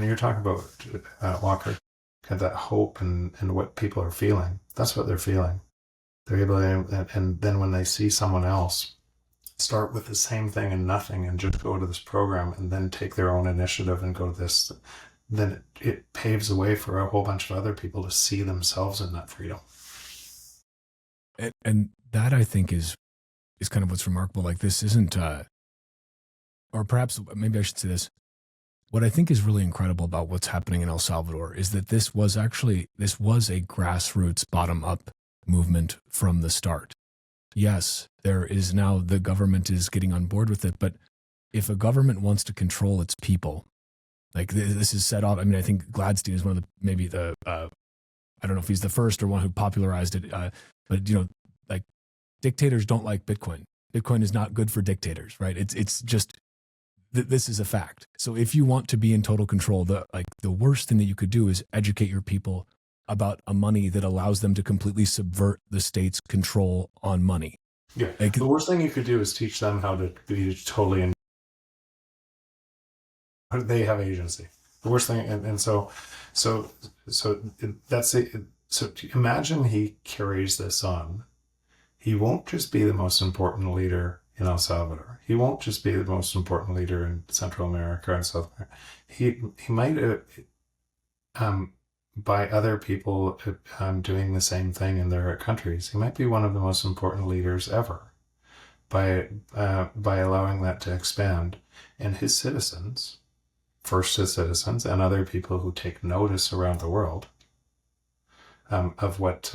you're talking about Walker, kind of that hope and what people are feeling, that's what they're feeling. They're able to, and then when they see someone else start with the same thing and nothing and just go to this program and then take their own initiative and go to this, then it paves the way for a whole bunch of other people to see themselves in that freedom. And that, I think, is kind of what's remarkable. Like, this isn't, or perhaps maybe I should say this. What I think is really incredible about what's happening in El Salvador is that this was a grassroots bottom-up movement from the start. Yes, there is now, the government is getting on board with it, but if a government wants to control its people, like this is set off. I mean, I think Gladstein is one of the, I don't know if he's the first or one who popularized it, but like, dictators don't like Bitcoin. Bitcoin is not good for dictators, right? It's just, this is a fact. So if you want to be in total control, the worst thing that you could do is educate your people about a money that allows them to completely subvert the state's control on money. Yeah, like, the worst thing you could do is teach them how to be totally they have agency. The worst thing, and so that's it. So imagine he carries this on. He won't just be the most important leader in El Salvador. He won't just be the most important leader in Central America and South America. He might by other people doing the same thing in their countries. He might be one of the most important leaders ever by allowing that to expand. And his citizens, first his citizens and other people who take notice around the world of what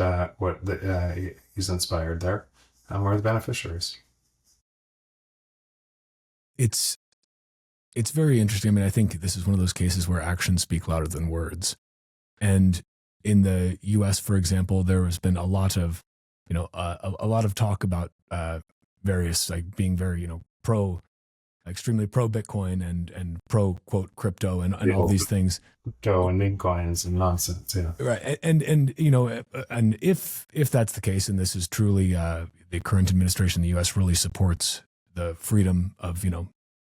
he's inspired there, are the beneficiaries. It's very interesting. I mean, I think this is one of those cases where actions speak louder than words. And in the U.S., for example, there has been a lot of, a lot of talk about various, like, being very, extremely pro Bitcoin and pro, quote, crypto and all these things. Crypto and meme coins and nonsense, yeah. Right. And if that's the case, and this is truly the current administration in the U.S. really supports the freedom of,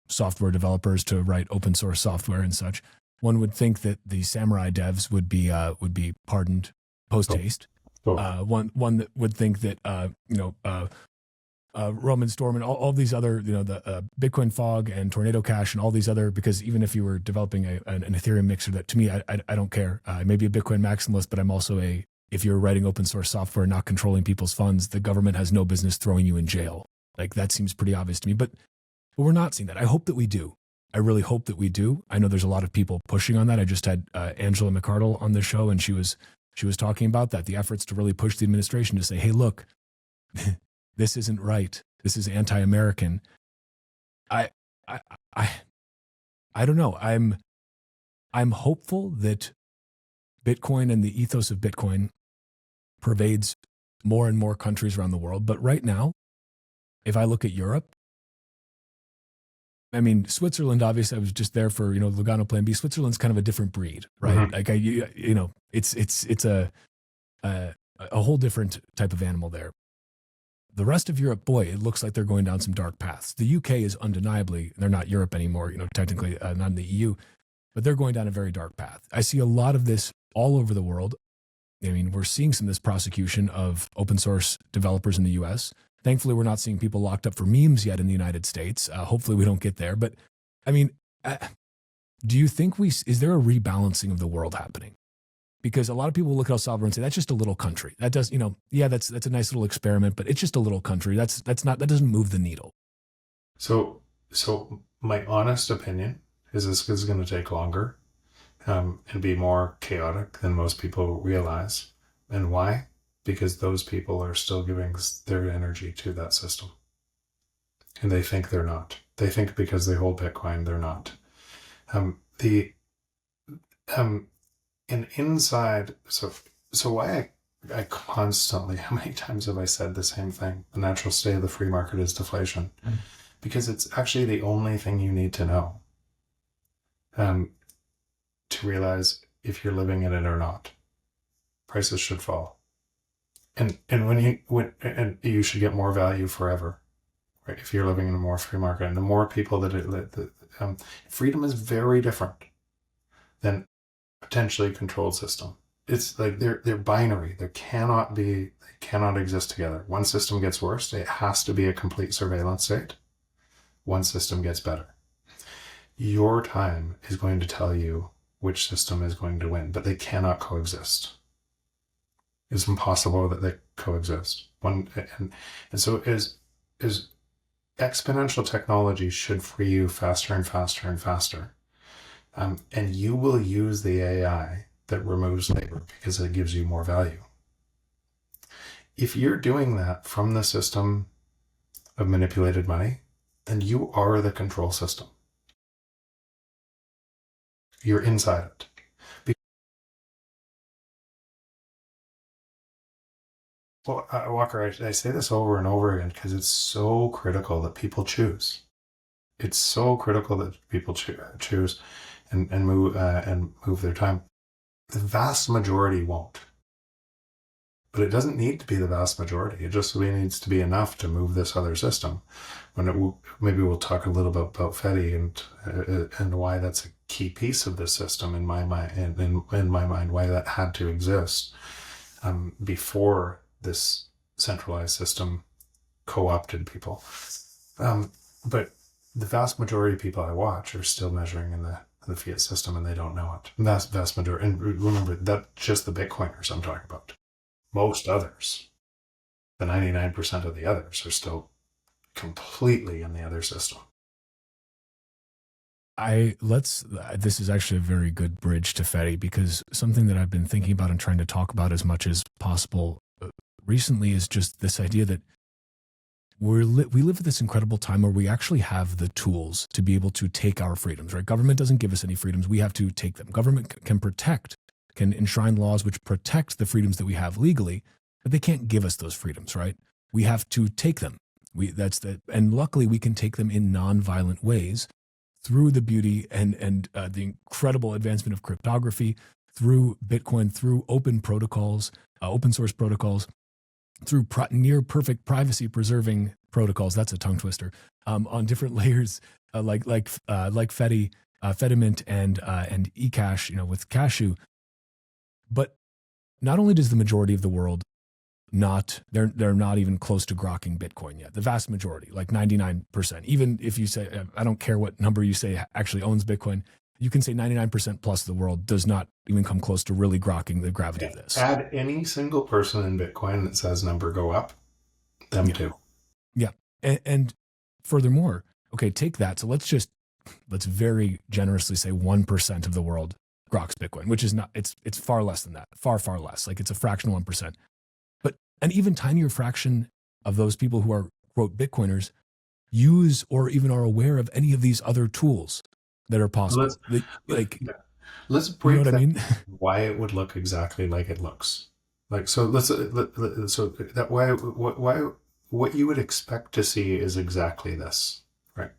software developers to write open source software and such, one would think that the samurai devs would be pardoned post haste. One that would think that Roman Storm and all these other, the Bitcoin Fog and Tornado Cash and all these other, because even if you were developing an Ethereum mixer, that to me, I don't care. I may be a Bitcoin maximalist, but I'm also if you're writing open source software, not controlling people's funds, the government has no business throwing you in jail. Like, that seems pretty obvious to me, but we're not seeing that. I hope that we do. I really hope that we do. I know there's a lot of people pushing on that. I just had Angela McArdle on the show, and she was talking about that, the efforts to really push the administration to say, hey, look, this isn't right. This is anti-American. I don't know. I'm hopeful that Bitcoin and the ethos of Bitcoin pervades more and more countries around the world. But right now, if I look at Europe, I mean, Switzerland, obviously, I was just there for, Lugano Plan B. Switzerland's kind of a different breed, right? Mm-hmm. Like, it's a whole different type of animal there. The rest of Europe, boy, it looks like they're going down some dark paths. The UK is undeniably, they're not Europe anymore, technically not in the EU, but they're going down a very dark path. I see a lot of this all over the world. I mean, we're seeing some of this prosecution of open source developers in the US. Thankfully, we're not seeing people locked up for memes yet in the United States. Hopefully we don't get there. But I mean, do you think is there a rebalancing of the world happening? Because a lot of people look at El Salvador and say, that's just a little country. That does, that's a nice little experiment, but it's just a little country. That doesn't move the needle. So my honest opinion is this is going to take longer and be more chaotic than most people realize. And why? Because those people are still giving their energy to that system. And they think they're not. They think because they hold Bitcoin, they're not. And inside, so why I constantly, how many times have I said the same thing? The natural state of the free market is deflation. Because it's actually the only thing you need to know to realize if you're living in it or not. Prices should fall. And when you should get more value forever, right? If you're living in a more free market, and the more people freedom is very different than potentially controlled system. It's like they're binary. They cannot exist together. One system gets worse, it has to be a complete surveillance state. One system gets better. Your time is going to tell you which system is going to win, but they cannot coexist. It's impossible that they coexist. So exponential technology should free you faster and faster and faster. And you will use the AI that removes labor because it gives you more value. If you're doing that from the system of manipulated money, then you are the control system. You're inside it. Well, Walker, I say this over and over again because it's so critical that people choose. It's so critical that people choose and move their time. The vast majority won't. But it doesn't need to be the vast majority. It just really needs to be enough to move this other system. Maybe we'll talk a little bit about Fedi and why that's a key piece of this system in my mind. In my mind, why that had to exist before this centralized system co-opted people. But the vast majority of people I watch are still measuring in the fiat system, and they don't know it. Vast majority. And remember, that's just the Bitcoiners I'm talking about. Most others, the 99% of the others, are still completely in the other system. This is actually a very good bridge to Fedi, because something that I've been thinking about and trying to talk about as much as possible recently is just this idea that we live at this incredible time where we actually have the tools to be able to take our freedoms, right? Government doesn't give us any freedoms. We have to take them. Government can enshrine laws which protect the freedoms that we have legally, but they can't give us those freedoms, right? We have to take them. And luckily we can take them in non-violent ways through the beauty and the incredible advancement of cryptography, through Bitcoin, through open protocols, open source protocols, through near perfect privacy preserving protocols. That's a tongue twister. On different layers, like Fedi Fedimint and eCash, with Cashew. But not only does the majority of the world they're not even close to grokking Bitcoin yet. The vast majority, like 99%. Even if you say, I don't care what number you say actually owns Bitcoin, you can say 99% plus of the world does not even come close to really grokking the gravity of this. Add any single person in Bitcoin that says number go up, them too. Yeah. And furthermore, okay, take that. So let's very generously say 1% of the world groks Bitcoin, which is not, it's far less than that, far, far less. Like it's a fraction of 1%. But an even tinier fraction of those people who are, quote, Bitcoiners use or even are aware of any of these other tools that are possible. Let's break you know what I mean? Why it would look exactly like it looks. Like, so what you would expect to see is exactly this, right?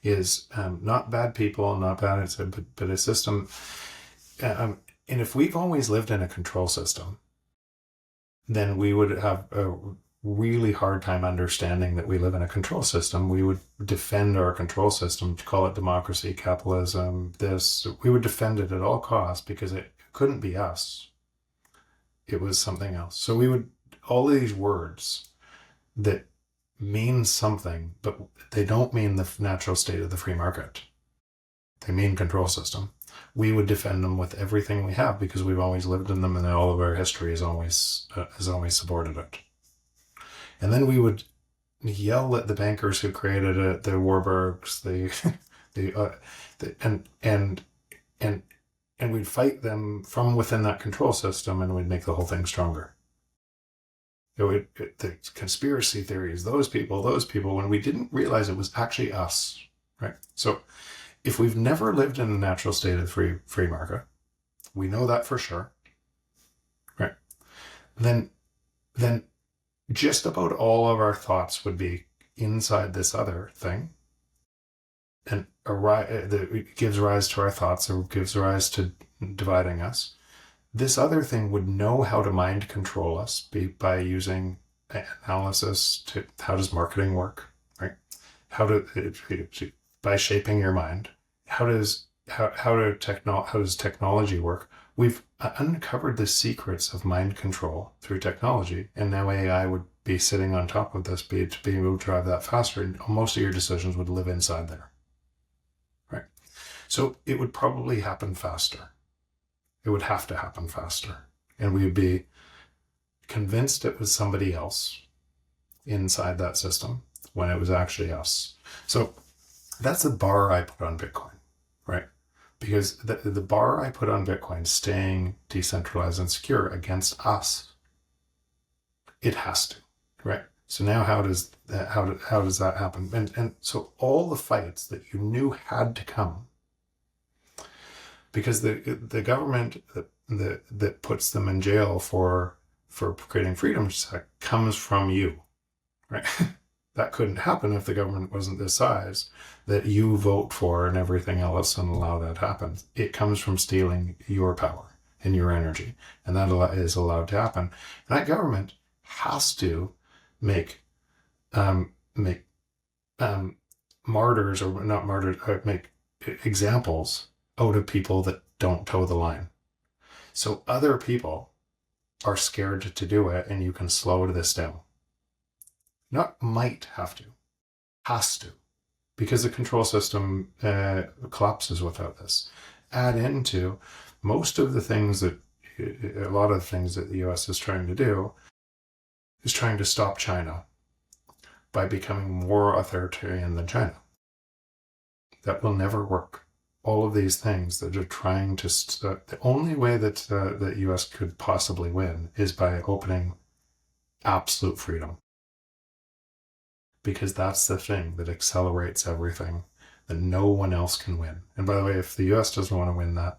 Is not bad people, not bad, but a system. And if we've always lived in a control system, then we would have a really hard time understanding that we live in a control system. We would defend our control system, call it democracy, capitalism, we would defend it at all costs because it couldn't be us. It was something else. So we would, all these words that mean something, but they don't mean the natural state of the free market. They mean control system. We would defend them with everything we have because we've always lived in them, and all of our history has always supported it. And then we would yell at the bankers who created it, the Warburgs, and we'd fight them from within that control system, and we'd make the whole thing stronger. The conspiracy theories, those people, when we didn't realize it was actually us, right? So if we've never lived in a natural state of free market, we know that for sure, right? Then just about all of our thoughts would be inside this other thing, and it gives rise to our thoughts, or gives rise to dividing us. This other thing would know how to mind control us by using analysis to how does marketing work, right? By shaping your mind. How does technology work? We've uncovered the secrets of mind control through technology, and now AI would be sitting on top of this, to be able to drive that faster, and most of your decisions would live inside there, right? So it would probably happen faster. It would have to happen faster, and we would be convinced it was somebody else inside that system when it was actually us. So that's the bar I put on Bitcoin, right? Because the bar I put on Bitcoin, staying decentralized and secure against us, it has to, right? So now how does that happen? And so all the fights that you knew had to come, because the government that puts them in jail for creating freedom comes from you, right? That couldn't happen if the government wasn't this size that you vote for and everything else and allow that to happen. It comes from stealing your power and your energy, and that is allowed to happen. And that government has to make martyrs, or not martyrs, make examples out of people that don't toe the line. So other people are scared to do it, and you can slow this down. Not might have to, has to, because the control system collapses without this. Add into most of the things a lot of the things that the US is trying to do is trying to stop China by becoming more authoritarian than China. That will never work. All of these things that are trying to, the only way that the US could possibly win is by opening absolute freedom. Because that's the thing that accelerates everything, that no one else can win. And by the way, if the US doesn't want to win that,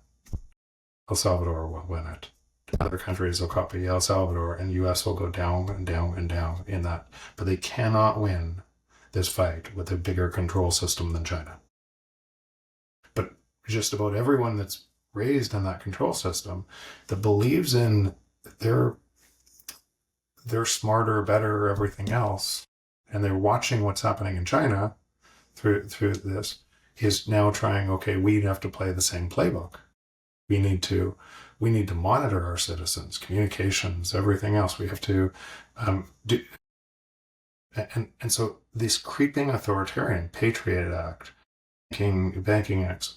El Salvador will win it. Other countries will copy El Salvador, and US will go down and down and down in that. But they cannot win this fight with a bigger control system than China. But just about everyone that's raised in that control system that believes in they're smarter, better, everything else, and they're watching what's happening in China through this, is now trying, okay, we have to play the same playbook. We need to monitor our citizens, communications, everything else. We have to do, and so this creeping authoritarian Patriot Act, banking acts,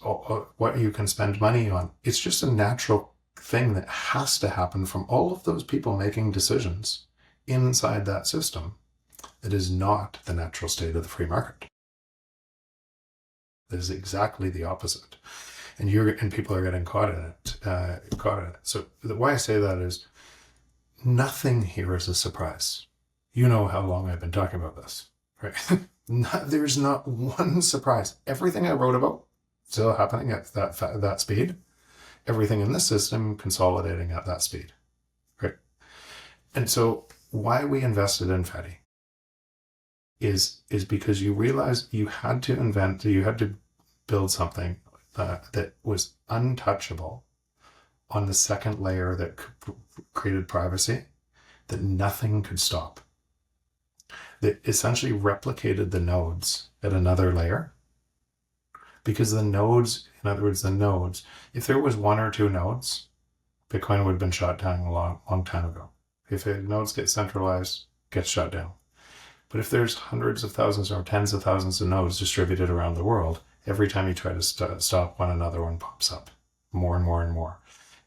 what you can spend money on, it's just a natural thing that has to happen from all of those people making decisions inside that system. That is not the natural state of the free market. That is exactly the opposite. And people are getting caught in it. So why I say that is nothing here is a surprise. You know how long I've been talking about this, right? There's not one surprise. Everything I wrote about still happening at that speed. Everything in this system consolidating at that speed, right? And so why we invested in Fedi is because you realized you had to build something that was untouchable on the second layer that created privacy, that nothing could stop. That essentially replicated the nodes at another layer. Because the nodes, in other words, if there was one or two nodes, Bitcoin would have been shut down a long time ago. If nodes get centralized, gets shut down. But if there's hundreds of thousands or tens of thousands of nodes distributed around the world, every time you try to stop one, another one pops up more and more and more.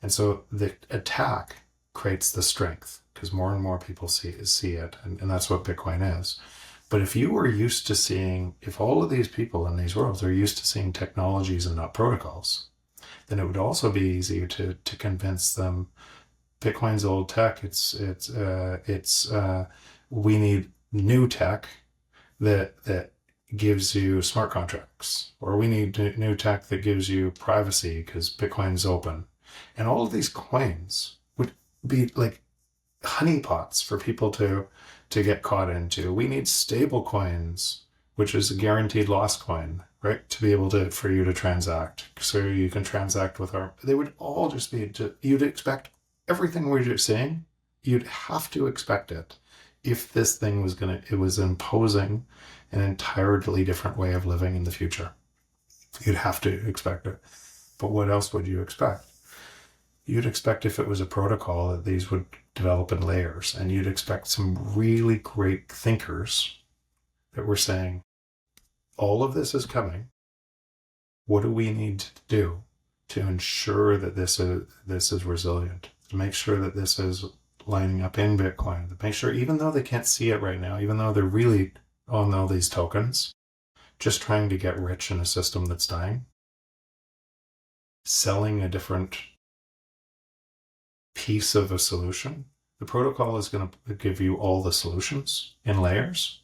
And so the attack creates the strength because more and more people see it. And that's what Bitcoin is. But if you were used to seeing, if all of these people in these worlds are used to seeing technologies and not protocols, then it would also be easier to convince them Bitcoin's old tech. We need new tech that gives you smart contracts, or we need new tech that gives you privacy because Bitcoin's open. And all of these coins would be like honeypots for people to get caught into. We need stable coins, which is a guaranteed loss coin, right? To be able for you to transact. So you can transact with they would all just be, you'd expect everything we're just saying, you'd have to expect it if this thing was imposing an entirely different way of living in the future. You'd have to expect it. But what else would you expect? You'd expect if it was a protocol that these would develop in layers, and you'd expect some really great thinkers that were saying, all of this is coming. What do we need to do to ensure that this is resilient, to make sure that this is lining up in Bitcoin, to make sure, even though they can't see it right now, even though they're really on all these tokens, just trying to get rich in a system that's dying, selling a different piece of a solution. The protocol is going to give you all the solutions in layers.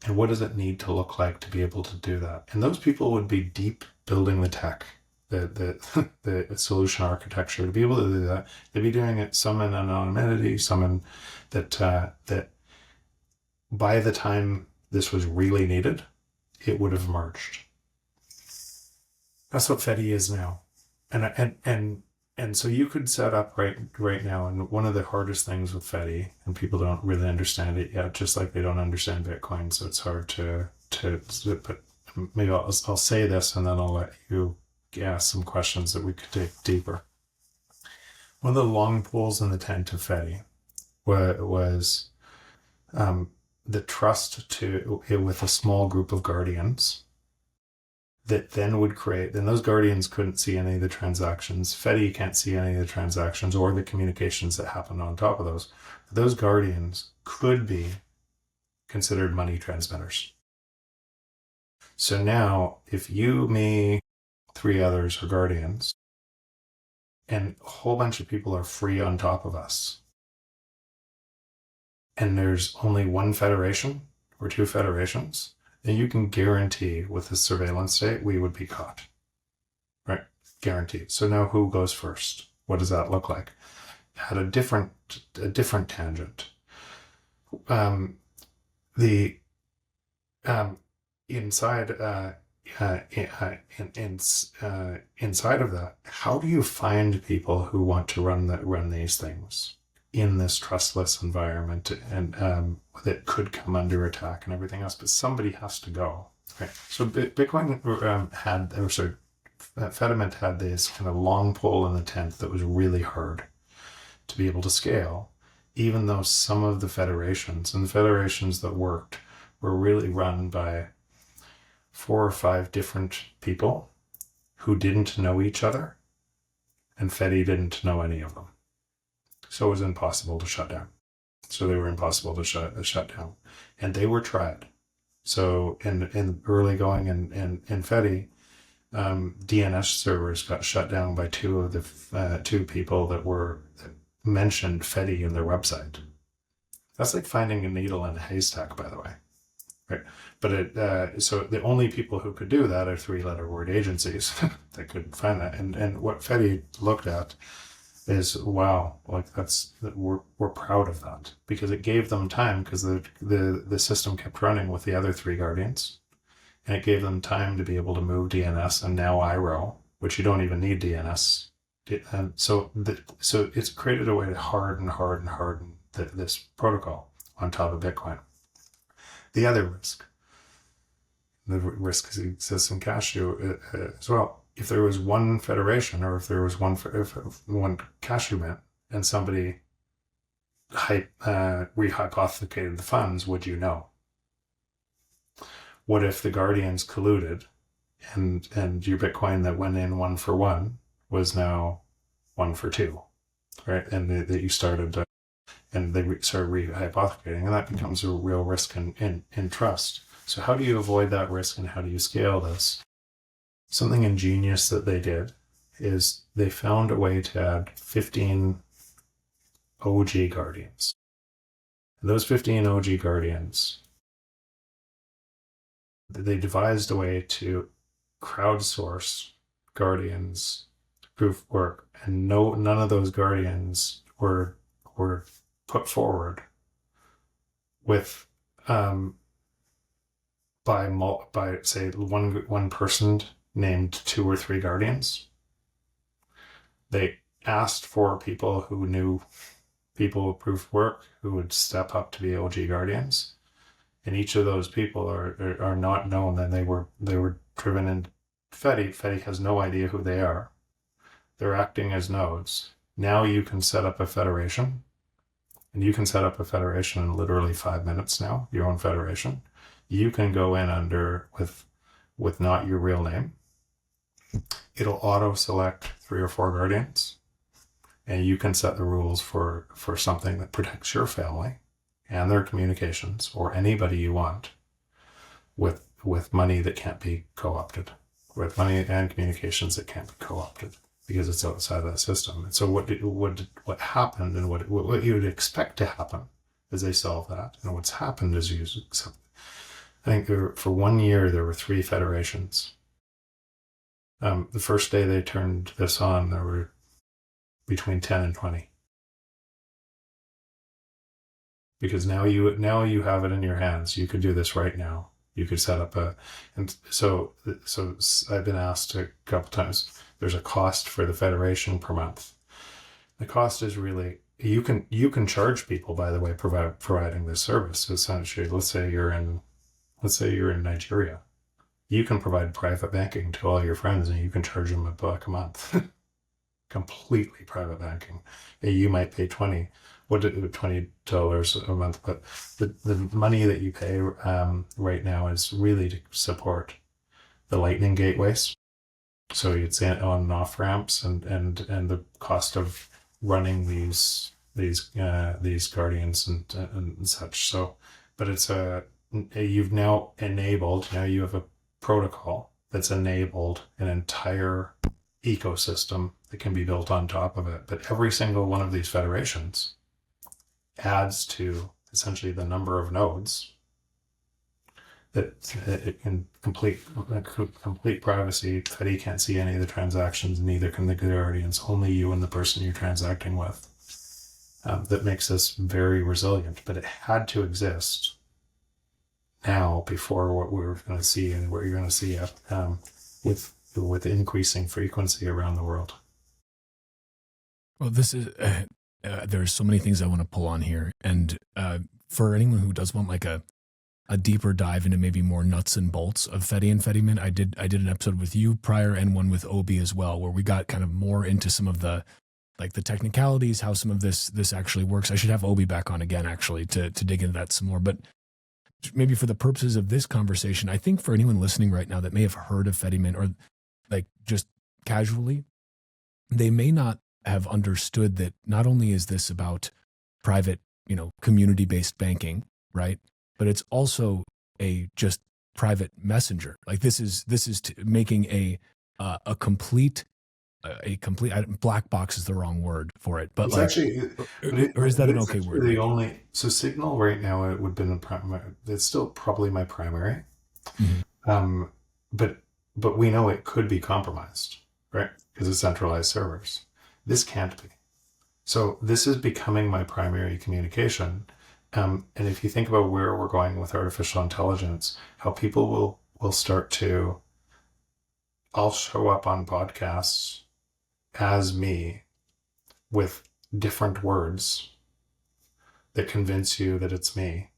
And what does it need to look like to be able to do that? And those people would be deep building the tech, the solution architecture to be able to do that. They'd be doing it, some in anonymity, some in that by the time this was really needed, it would have merged. That's what Fedi is now. And so you could set up right now, and one of the hardest things with Fedi, and people don't really understand it yet, just like they don't understand Bitcoin, so it's hard to but maybe I'll say this and then I'll let you ask some questions that we could dig deeper. One of the long poles in the tent of Fedi was the trust with a small group of guardians that then would create, then those guardians couldn't see any of the transactions. Fedi can't see any of the transactions or the communications that happen on top of those. Those guardians could be considered money transmitters. So now, if you, me, 3 others are guardians, and a whole bunch of people are free on top of us, and there's only one federation or 2 federations, then you can guarantee with the surveillance state, we would be caught, right? Guaranteed. So now who goes first? What does that look like? At a different tangent. Inside of that, how do you find people who want to run these things in this trustless environment and that could come under attack and everything else? But somebody has to go. Right. So Bitcoin Fediment had this kind of long pole in the tent that was really hard to be able to scale, even though some of the federations that worked were really run by 4 or 5 different people who didn't know each other, and Fedi didn't know any of them. So it was impossible to shut down. So they were impossible to shut down. And they were tried. So in early going in Fedi, DNS servers got shut down by 2 of the 2 people that mentioned Fedi in their website. That's like finding a needle in a haystack, by the way. Right. But so the only people who could do that are 3-letter word agencies that could find that. And what Fedi looked at is, wow, like we're proud of that, because it gave them time, because the system kept running with the other 3 guardians, and it gave them time to be able to move DNS and now IRO, which you don't even need DNS. And so it's created a way to harden this protocol on top of Bitcoin. The other risk, exists in Cashew as well. If there was one federation, or if there was one Cashew mint, and somebody rehypothecated the funds, would you know? What if the guardians colluded, and your Bitcoin that went in 1 for 1 was now 1 for 2, right? And that you started, and they started rehypothecating, and that becomes a real risk in trust. So how do you avoid that risk, and how do you scale this? Something ingenious that they did is they found a way to add 15 OG guardians. And those 15 OG guardians, they devised a way to crowdsource guardians proof work, and none of those guardians were put forward with by say one person named 2 or 3 guardians. They asked for people who knew people with proof work who would step up to be OG guardians, and each of those people are not known, and they were driven in. Fedi has no idea who they are. They're acting as nodes. Now you can set up a federation, and you can set up a federation in literally 5 minutes now, your own federation. You can go in with not your real name. It'll auto-select 3 or 4 guardians, and you can set the rules for something that protects your family and their communications, or anybody you want, with money that can't be co-opted, with money and communications that can't be co-opted, because it's outside of that system. And so what happened, and what you would expect to happen as they solve that, and what's happened is I think for 1 year there were 3 federations. The first day they turned this on, there were between 10 and 20. Because now you have it in your hands. You could do this right now. You could set up and so I've been asked a couple times, there's a cost for the federation per month. The cost is really, you can charge people, by the way, providing this service. Essentially, let's say you're in Nigeria. You can provide private banking to all your friends, and you can charge them $1 a month. Completely private banking. You might pay $20 a month, but the money that you pay right now is really to support the Lightning gateways. So it's on and off ramps, and the cost of running these guardians and such. So, but it's you've now enabled. Now you have a protocol that's enabled an entire ecosystem that can be built on top of it. But every single one of these federations adds to essentially the number of nodes that it can complete privacy. Fedi can't see any of the transactions, neither can the guardians, only you and the person you're transacting with. That makes this very resilient, but it had to exist now before what we're going to see, and what you're going to see with increasing frequency around the world. Well, this is there's so many things I want to pull on here, and for anyone who does want like a a deeper dive into maybe more nuts and bolts of Fedi and Fedimint. I did an episode with you prior and one with Obi as well, where we got kind of more into some of the like the technicalities, how some of this actually works. I should have Obi back on again actually to dig into that some more. But maybe for the purposes of this conversation, I think for anyone listening right now that may have heard of Fedimint or like just casually, they may not have understood that not only is this about private, community-based banking, right? But it's also a just private messenger. Like this is making a complete black box is the wrong word for it, but It's or is that an okay word? So Signal right now, it would have been it's still probably my primary. Mm-hmm. But we know it could be compromised, right? Because it's centralized servers. This can't be. So this is becoming my primary communication. And if you think about where we're going with artificial intelligence, how people will start to, I'll show up on podcasts as me with different words that convince you that it's me,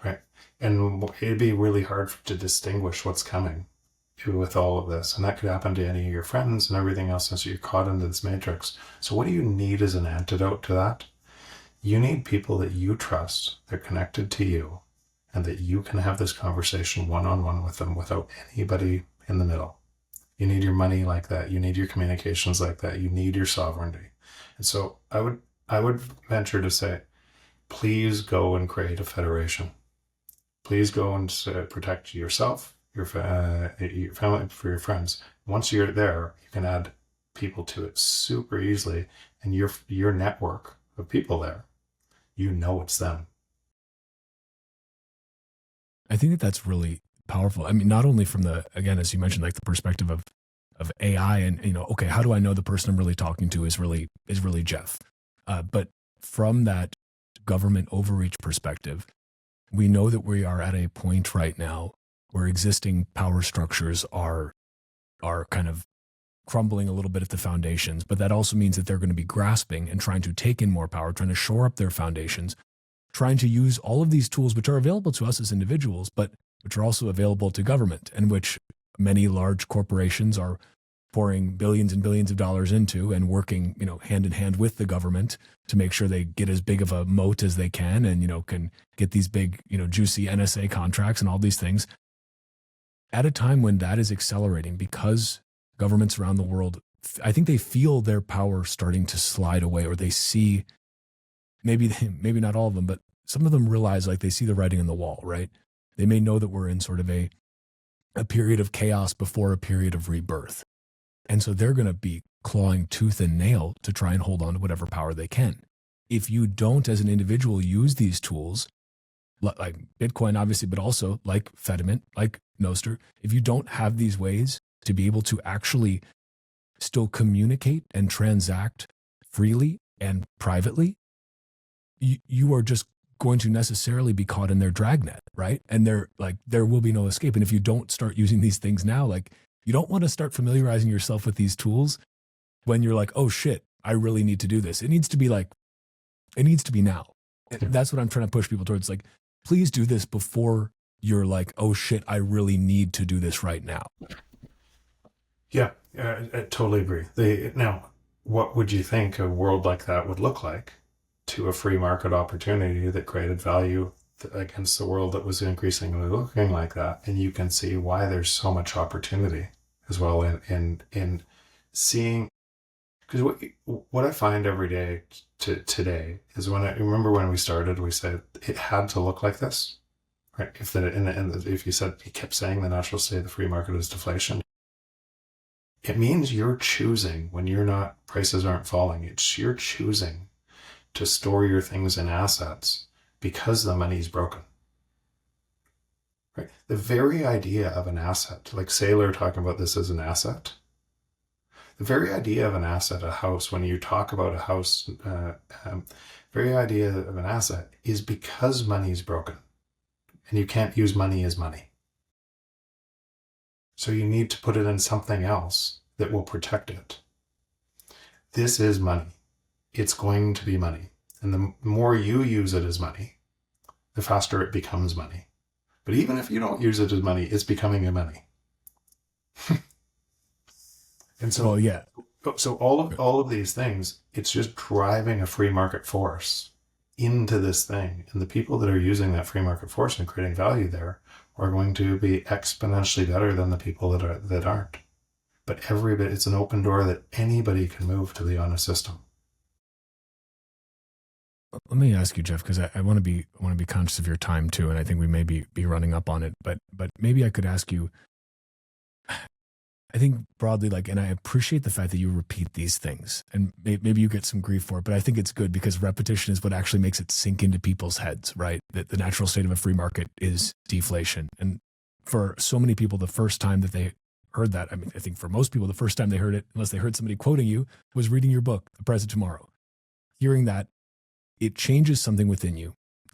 right? And it'd be really hard to distinguish what's coming with all of this. And that could happen to any of your friends and everything else. And so you're caught into this matrix. So what do you need as an antidote to that? You need people that you trust, they're connected to you, and that you can have this conversation one-on-one with them without anybody in the middle. You need your money like that. You need your communications like that. You need your sovereignty. And so I would venture to say, please go and create a federation. Please go and protect yourself, your family, for your friends. Once you're there, you can add people to it super easily, and your network of people there, it's them. I think that's really powerful. I mean, not only from the, again, as you mentioned, like the perspective of AI and, okay, how do I know the person I'm really talking to is really Jeff? But from that government overreach perspective, we know that we are at a point right now where existing power structures are kind of crumbling a little bit at the foundations, but that also means that they're going to be grasping and trying to take in more power, trying to shore up their foundations, trying to use all of these tools, which are available to us as individuals, but which are also available to government, and which many large corporations are pouring billions and billions of dollars into and working, hand in hand with the government to make sure they get as big of a moat as they can and, can get these big, juicy NSA contracts and all these things. At a time when that is accelerating because governments around the world, I think they feel their power starting to slide away, or they see, maybe not all of them, but some of them realize like they see the writing on the wall, right? They may know that we're in sort of a period of chaos before a period of rebirth. And so they're going to be clawing tooth and nail to try and hold on to whatever power they can. If you don't, as an individual, use these tools, like Bitcoin, obviously, but also like Fedimint, like Nostr, if you don't have these ways to be able to actually still communicate and transact freely and privately, you are just going to necessarily be caught in their dragnet, right? And there will be no escape. And if you don't start using these things now, like you don't want to start familiarizing yourself with these tools when you're like, oh shit, I really need to do this. It needs to be now. That's what I'm trying to push people towards. Like, please do this before you're like, oh shit, I really need to do this right now. Yeah, I totally agree. Now, what would you think a world like that would look like to a free market opportunity that created value against the world that was increasingly looking like that? And you can see why there's so much opportunity as well in seeing, because what I find every day today is when I remember when we started, we said it had to look like this, right? If you kept saying the natural state of the free market is deflation, it means you're choosing when prices aren't falling. You're choosing to store your things in assets because the money's broken. Right? The very idea of an asset, like Saylor talking about this as an asset, the very idea of an asset, a house, when you talk about a house, very idea of an asset is because money's broken and you can't use money as money. So you need to put it in something else that will protect it. This is money. It's going to be money. And the more you use it as money, the faster it becomes money. But even if you don't use it as money, it's becoming your money. And so, Well, yeah. so all of these things, it's just driving a free market force into this thing. And the people that are using that free market force and creating value there are going to be exponentially better than the people that aren't. But it's an open door that anybody can move to the honest system. Let me ask you, Jeff, because I want to be conscious of your time too, and I think we may be running up on it. But maybe I could ask you. I think broadly, and I appreciate the fact that you repeat these things, and maybe you get some grief for it, but I think it's good because repetition is what actually makes it sink into people's heads, right? That the natural state of a free market is deflation, and for so many people, the first time that they heard that, I mean, I think for most people, the first time they heard it, unless they heard somebody quoting you, was reading your book, The Present Tomorrow. Hearing that, it changes something within you,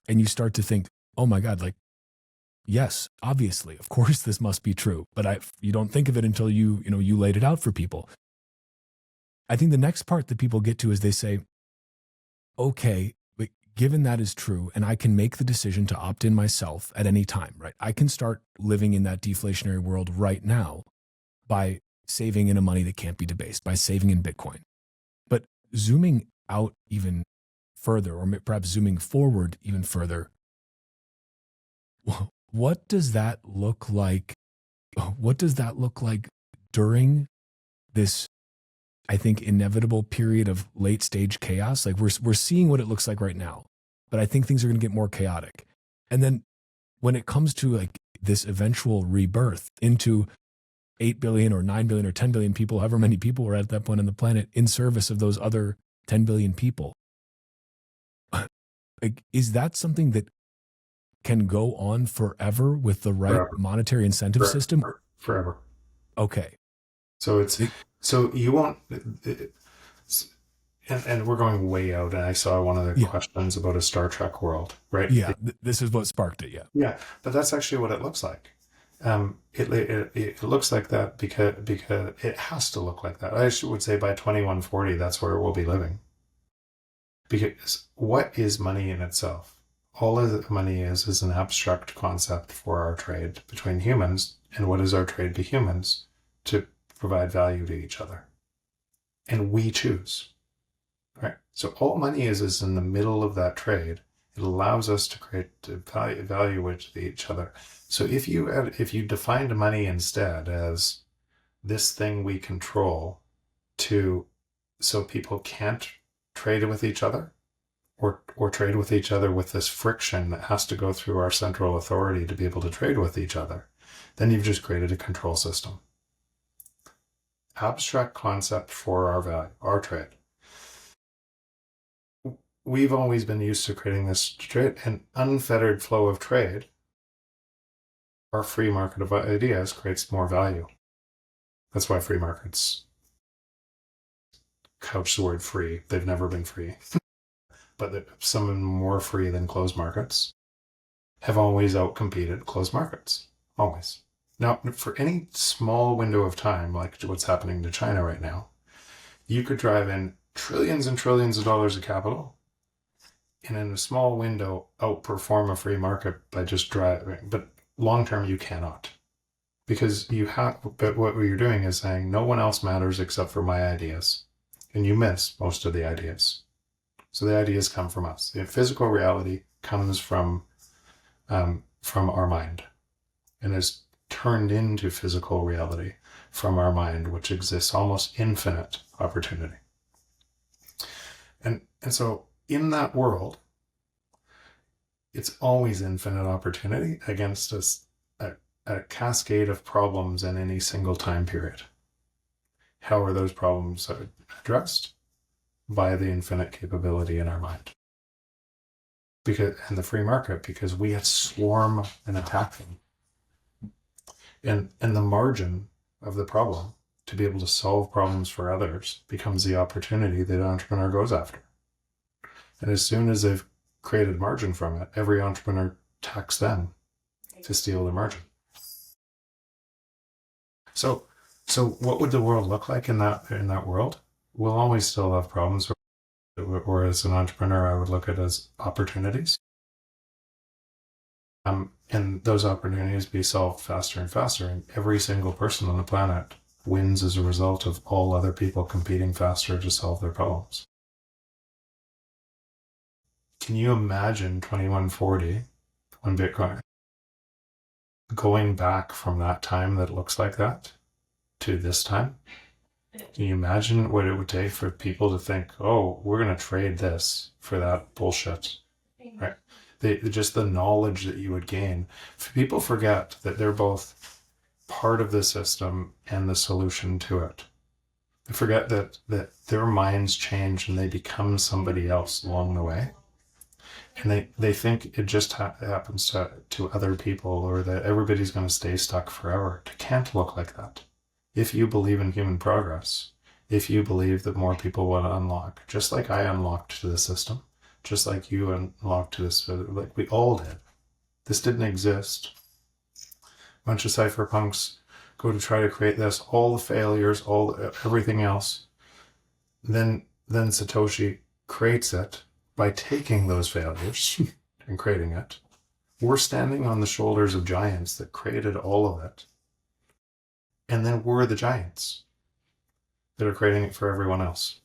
and you start to think, oh my God, yes, obviously, of course this must be true, but you don't think of it until you laid it out for people. I think the next part that people get to is they say, okay, but given that is true, and I can make the decision to opt in myself at any time, right? I can start living in that deflationary world right now by saving in a money that can't be debased, by saving in Bitcoin. But zooming out even further, or perhaps zooming forward even further, what does that look like? What does that look like during this, I think, inevitable period of late stage chaos? We're seeing what it looks like right now, but I think things are going to get more chaotic. And then when it comes to this eventual rebirth into 8 billion or 9 billion or 10 billion people, however many people were at that point on the planet, in service of those other 10 billion people, is that something that can go on forever with the right monetary incentive system? Forever. Okay. So so you won't, and we're going way out, and I saw one of the questions about a Star Trek world, right? Yeah, this is what sparked it, yeah. Yeah, but that's actually what it looks like. It looks like that because it has to look like that. I would say by 2140, that's where we'll be living. Because what is money in itself? All that money is an abstract concept for our trade between humans. And what is our trade to humans? To provide value to each other. And we choose, right? So all money is in the middle of that trade. It allows us to create value with each other. So if you defined money instead as this thing we control so people can't trade with each other, or trade with each other with this friction that has to go through our central authority to be able to trade with each other, then you've just created a control system. Abstract concept for our value, our trade. We've always been used to creating this trade, an unfettered flow of trade. Our free market of ideas creates more value. That's why free markets couch the word free. They've never been free. But some more free than closed markets have always outcompeted closed markets. Always. Now, for any small window of time, like what's happening to China right now, you could drive in trillions and trillions of dollars of capital, and in a small window outperform a free market by just driving. But long term, you cannot. Because but what you're doing is saying, no one else matters except for my ideas. And you miss most of the ideas. So the ideas come from us. The physical reality comes from our mind, and is turned into physical reality from our mind, which exists almost infinite opportunity. And so in that world, it's always infinite opportunity against a cascade of problems in any single time period. How are those problems addressed? By the infinite capability in our mind. And the free market, because we swarm and attack them. And the margin of the problem to be able to solve problems for others becomes the opportunity that an entrepreneur goes after. And as soon as they've created margin from it, every entrepreneur attacks them to steal the margin. So what would the world look like in that world? We'll always still have problems, or as an entrepreneur, I would look at it as opportunities. And those opportunities be solved faster and faster. And every single person on the planet wins as a result of all other people competing faster to solve their problems. Can you imagine 2140 when Bitcoin going back from that time that looks like that to this time? Can you imagine what it would take for people to think, oh, we're going to trade this for that bullshit, right? Just the knowledge that you would gain. People forget that they're both part of the system and the solution to it. They forget that their minds change and they become somebody else along the way. And they think it just happens to other people, or that everybody's going to stay stuck forever. It can't look like that. If you believe in human progress, if you believe that more people will unlock, just like I unlocked to the system, just like you unlocked to this, like we all did. This didn't exist. A bunch of cypherpunks go to try to create this, all the failures, everything else. Then Satoshi creates it by taking those failures and creating it. We're standing on the shoulders of giants that created all of it. And then we're the giants that are creating it for everyone else.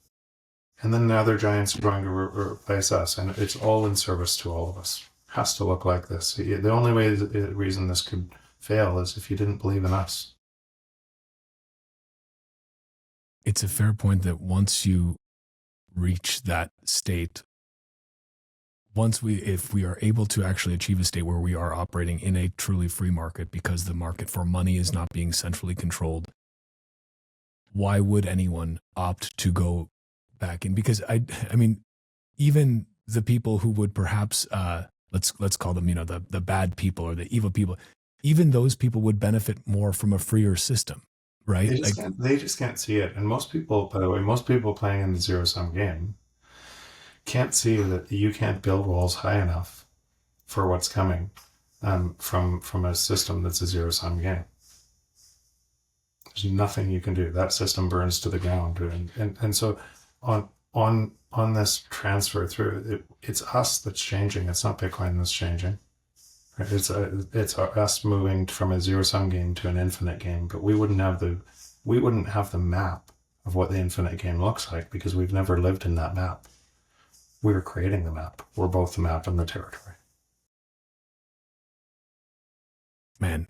And then the other giants are going to replace us, and it's all in service to all of us. It has to look like this. The only reason this could fail is if you didn't believe in us. It's a fair point that once you reach that state, if we are able to actually achieve a state where we are operating in a truly free market because the market for money is not being centrally controlled, why would anyone opt to go back in? Because I mean, even the people who would perhaps let's call them, the bad people or the evil people, even those people would benefit more from a freer system, right? They just can't see it. And most people, by the way, playing in the zero-sum game can't see that you can't build walls high enough for what's coming from a system that's a zero-sum game. There's nothing you can do. That system burns to the ground. And so on this transfer through, it's us that's changing. It's not Bitcoin that's changing. Right? It's us moving from a zero-sum game to an infinite game. But we wouldn't have the map of what the infinite game looks like because we've never lived in that map. We're creating the map. We're both the map and the territory. Man,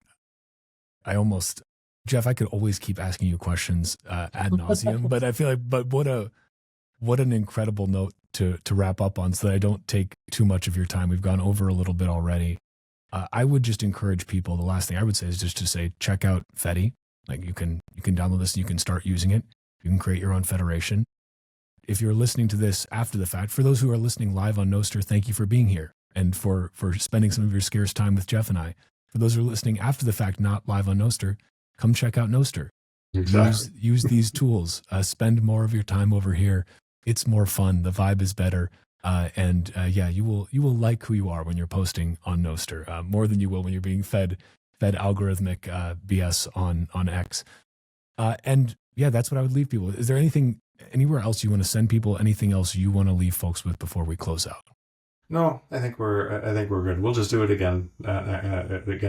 Jeff, I could always keep asking you questions ad nauseum, but I feel like, what an incredible note to wrap up on so that I don't take too much of your time. We've gone over a little bit already. I would just encourage people. The last thing I would say is just to say, check out Fedi. Like you can download this and you can start using it. You can create your own federation. If you're listening to this after the fact, for those who are listening live on Nostr, thank you for being here and for spending some of your scarce time with Jeff and I. For those who are listening after the fact, not live on Nostr, come check out Nostr. Exactly. Use these tools. Spend more of your time over here. It's more fun. The vibe is better. You will like who you are when you're posting on Nostr more than you will when you're being fed algorithmic BS on X. That's what I would leave people. Is there anywhere else you want to send people? Anything else you want to leave folks with before we close out? No, I think we're good. We'll just do it again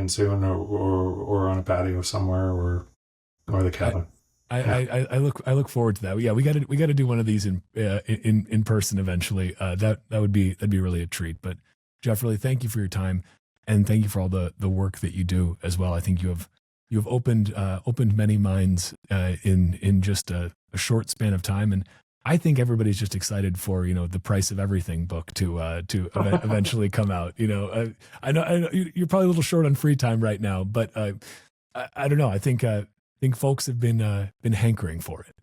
soon, or on a patio somewhere, or the cabin. I look forward to that. Yeah, we got to do one of these in person eventually. That'd be really a treat. But Jeff, really thank you for your time, and thank you for all the work that you do as well. I think you have opened many minds in just a short span of time, and I think everybody's just excited for the Price of Everything book to eventually come out. I know you're probably a little short on free time right now, but I don't know. I think folks have been hankering for it.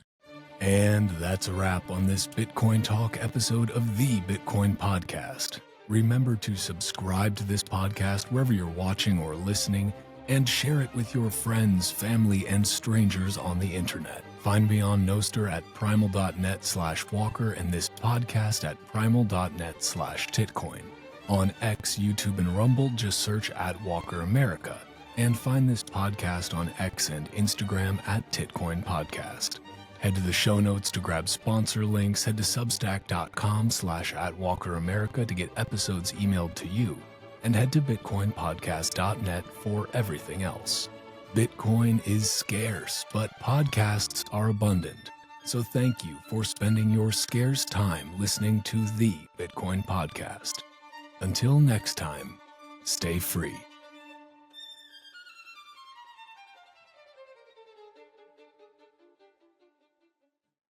And that's a wrap on this Bitcoin Talk episode of the Bitcoin Podcast. Remember to subscribe to this podcast wherever you're watching or listening, and share it with your friends, family, and strangers on the internet. Find me on Nostr at primal.net/Walker and this podcast at primal.net/Titcoin. On X, YouTube, and Rumble, just search @Walker America. And find this podcast on X and Instagram @Titcoin Podcast. Head to the show notes to grab sponsor links. Head to substack.com/@Walker America to get episodes emailed to you. and head to bitcoinpodcast.net for everything else. Bitcoin is scarce, but podcasts are abundant. So thank you for spending your scarce time listening to the Bitcoin Podcast. Until next time, stay free.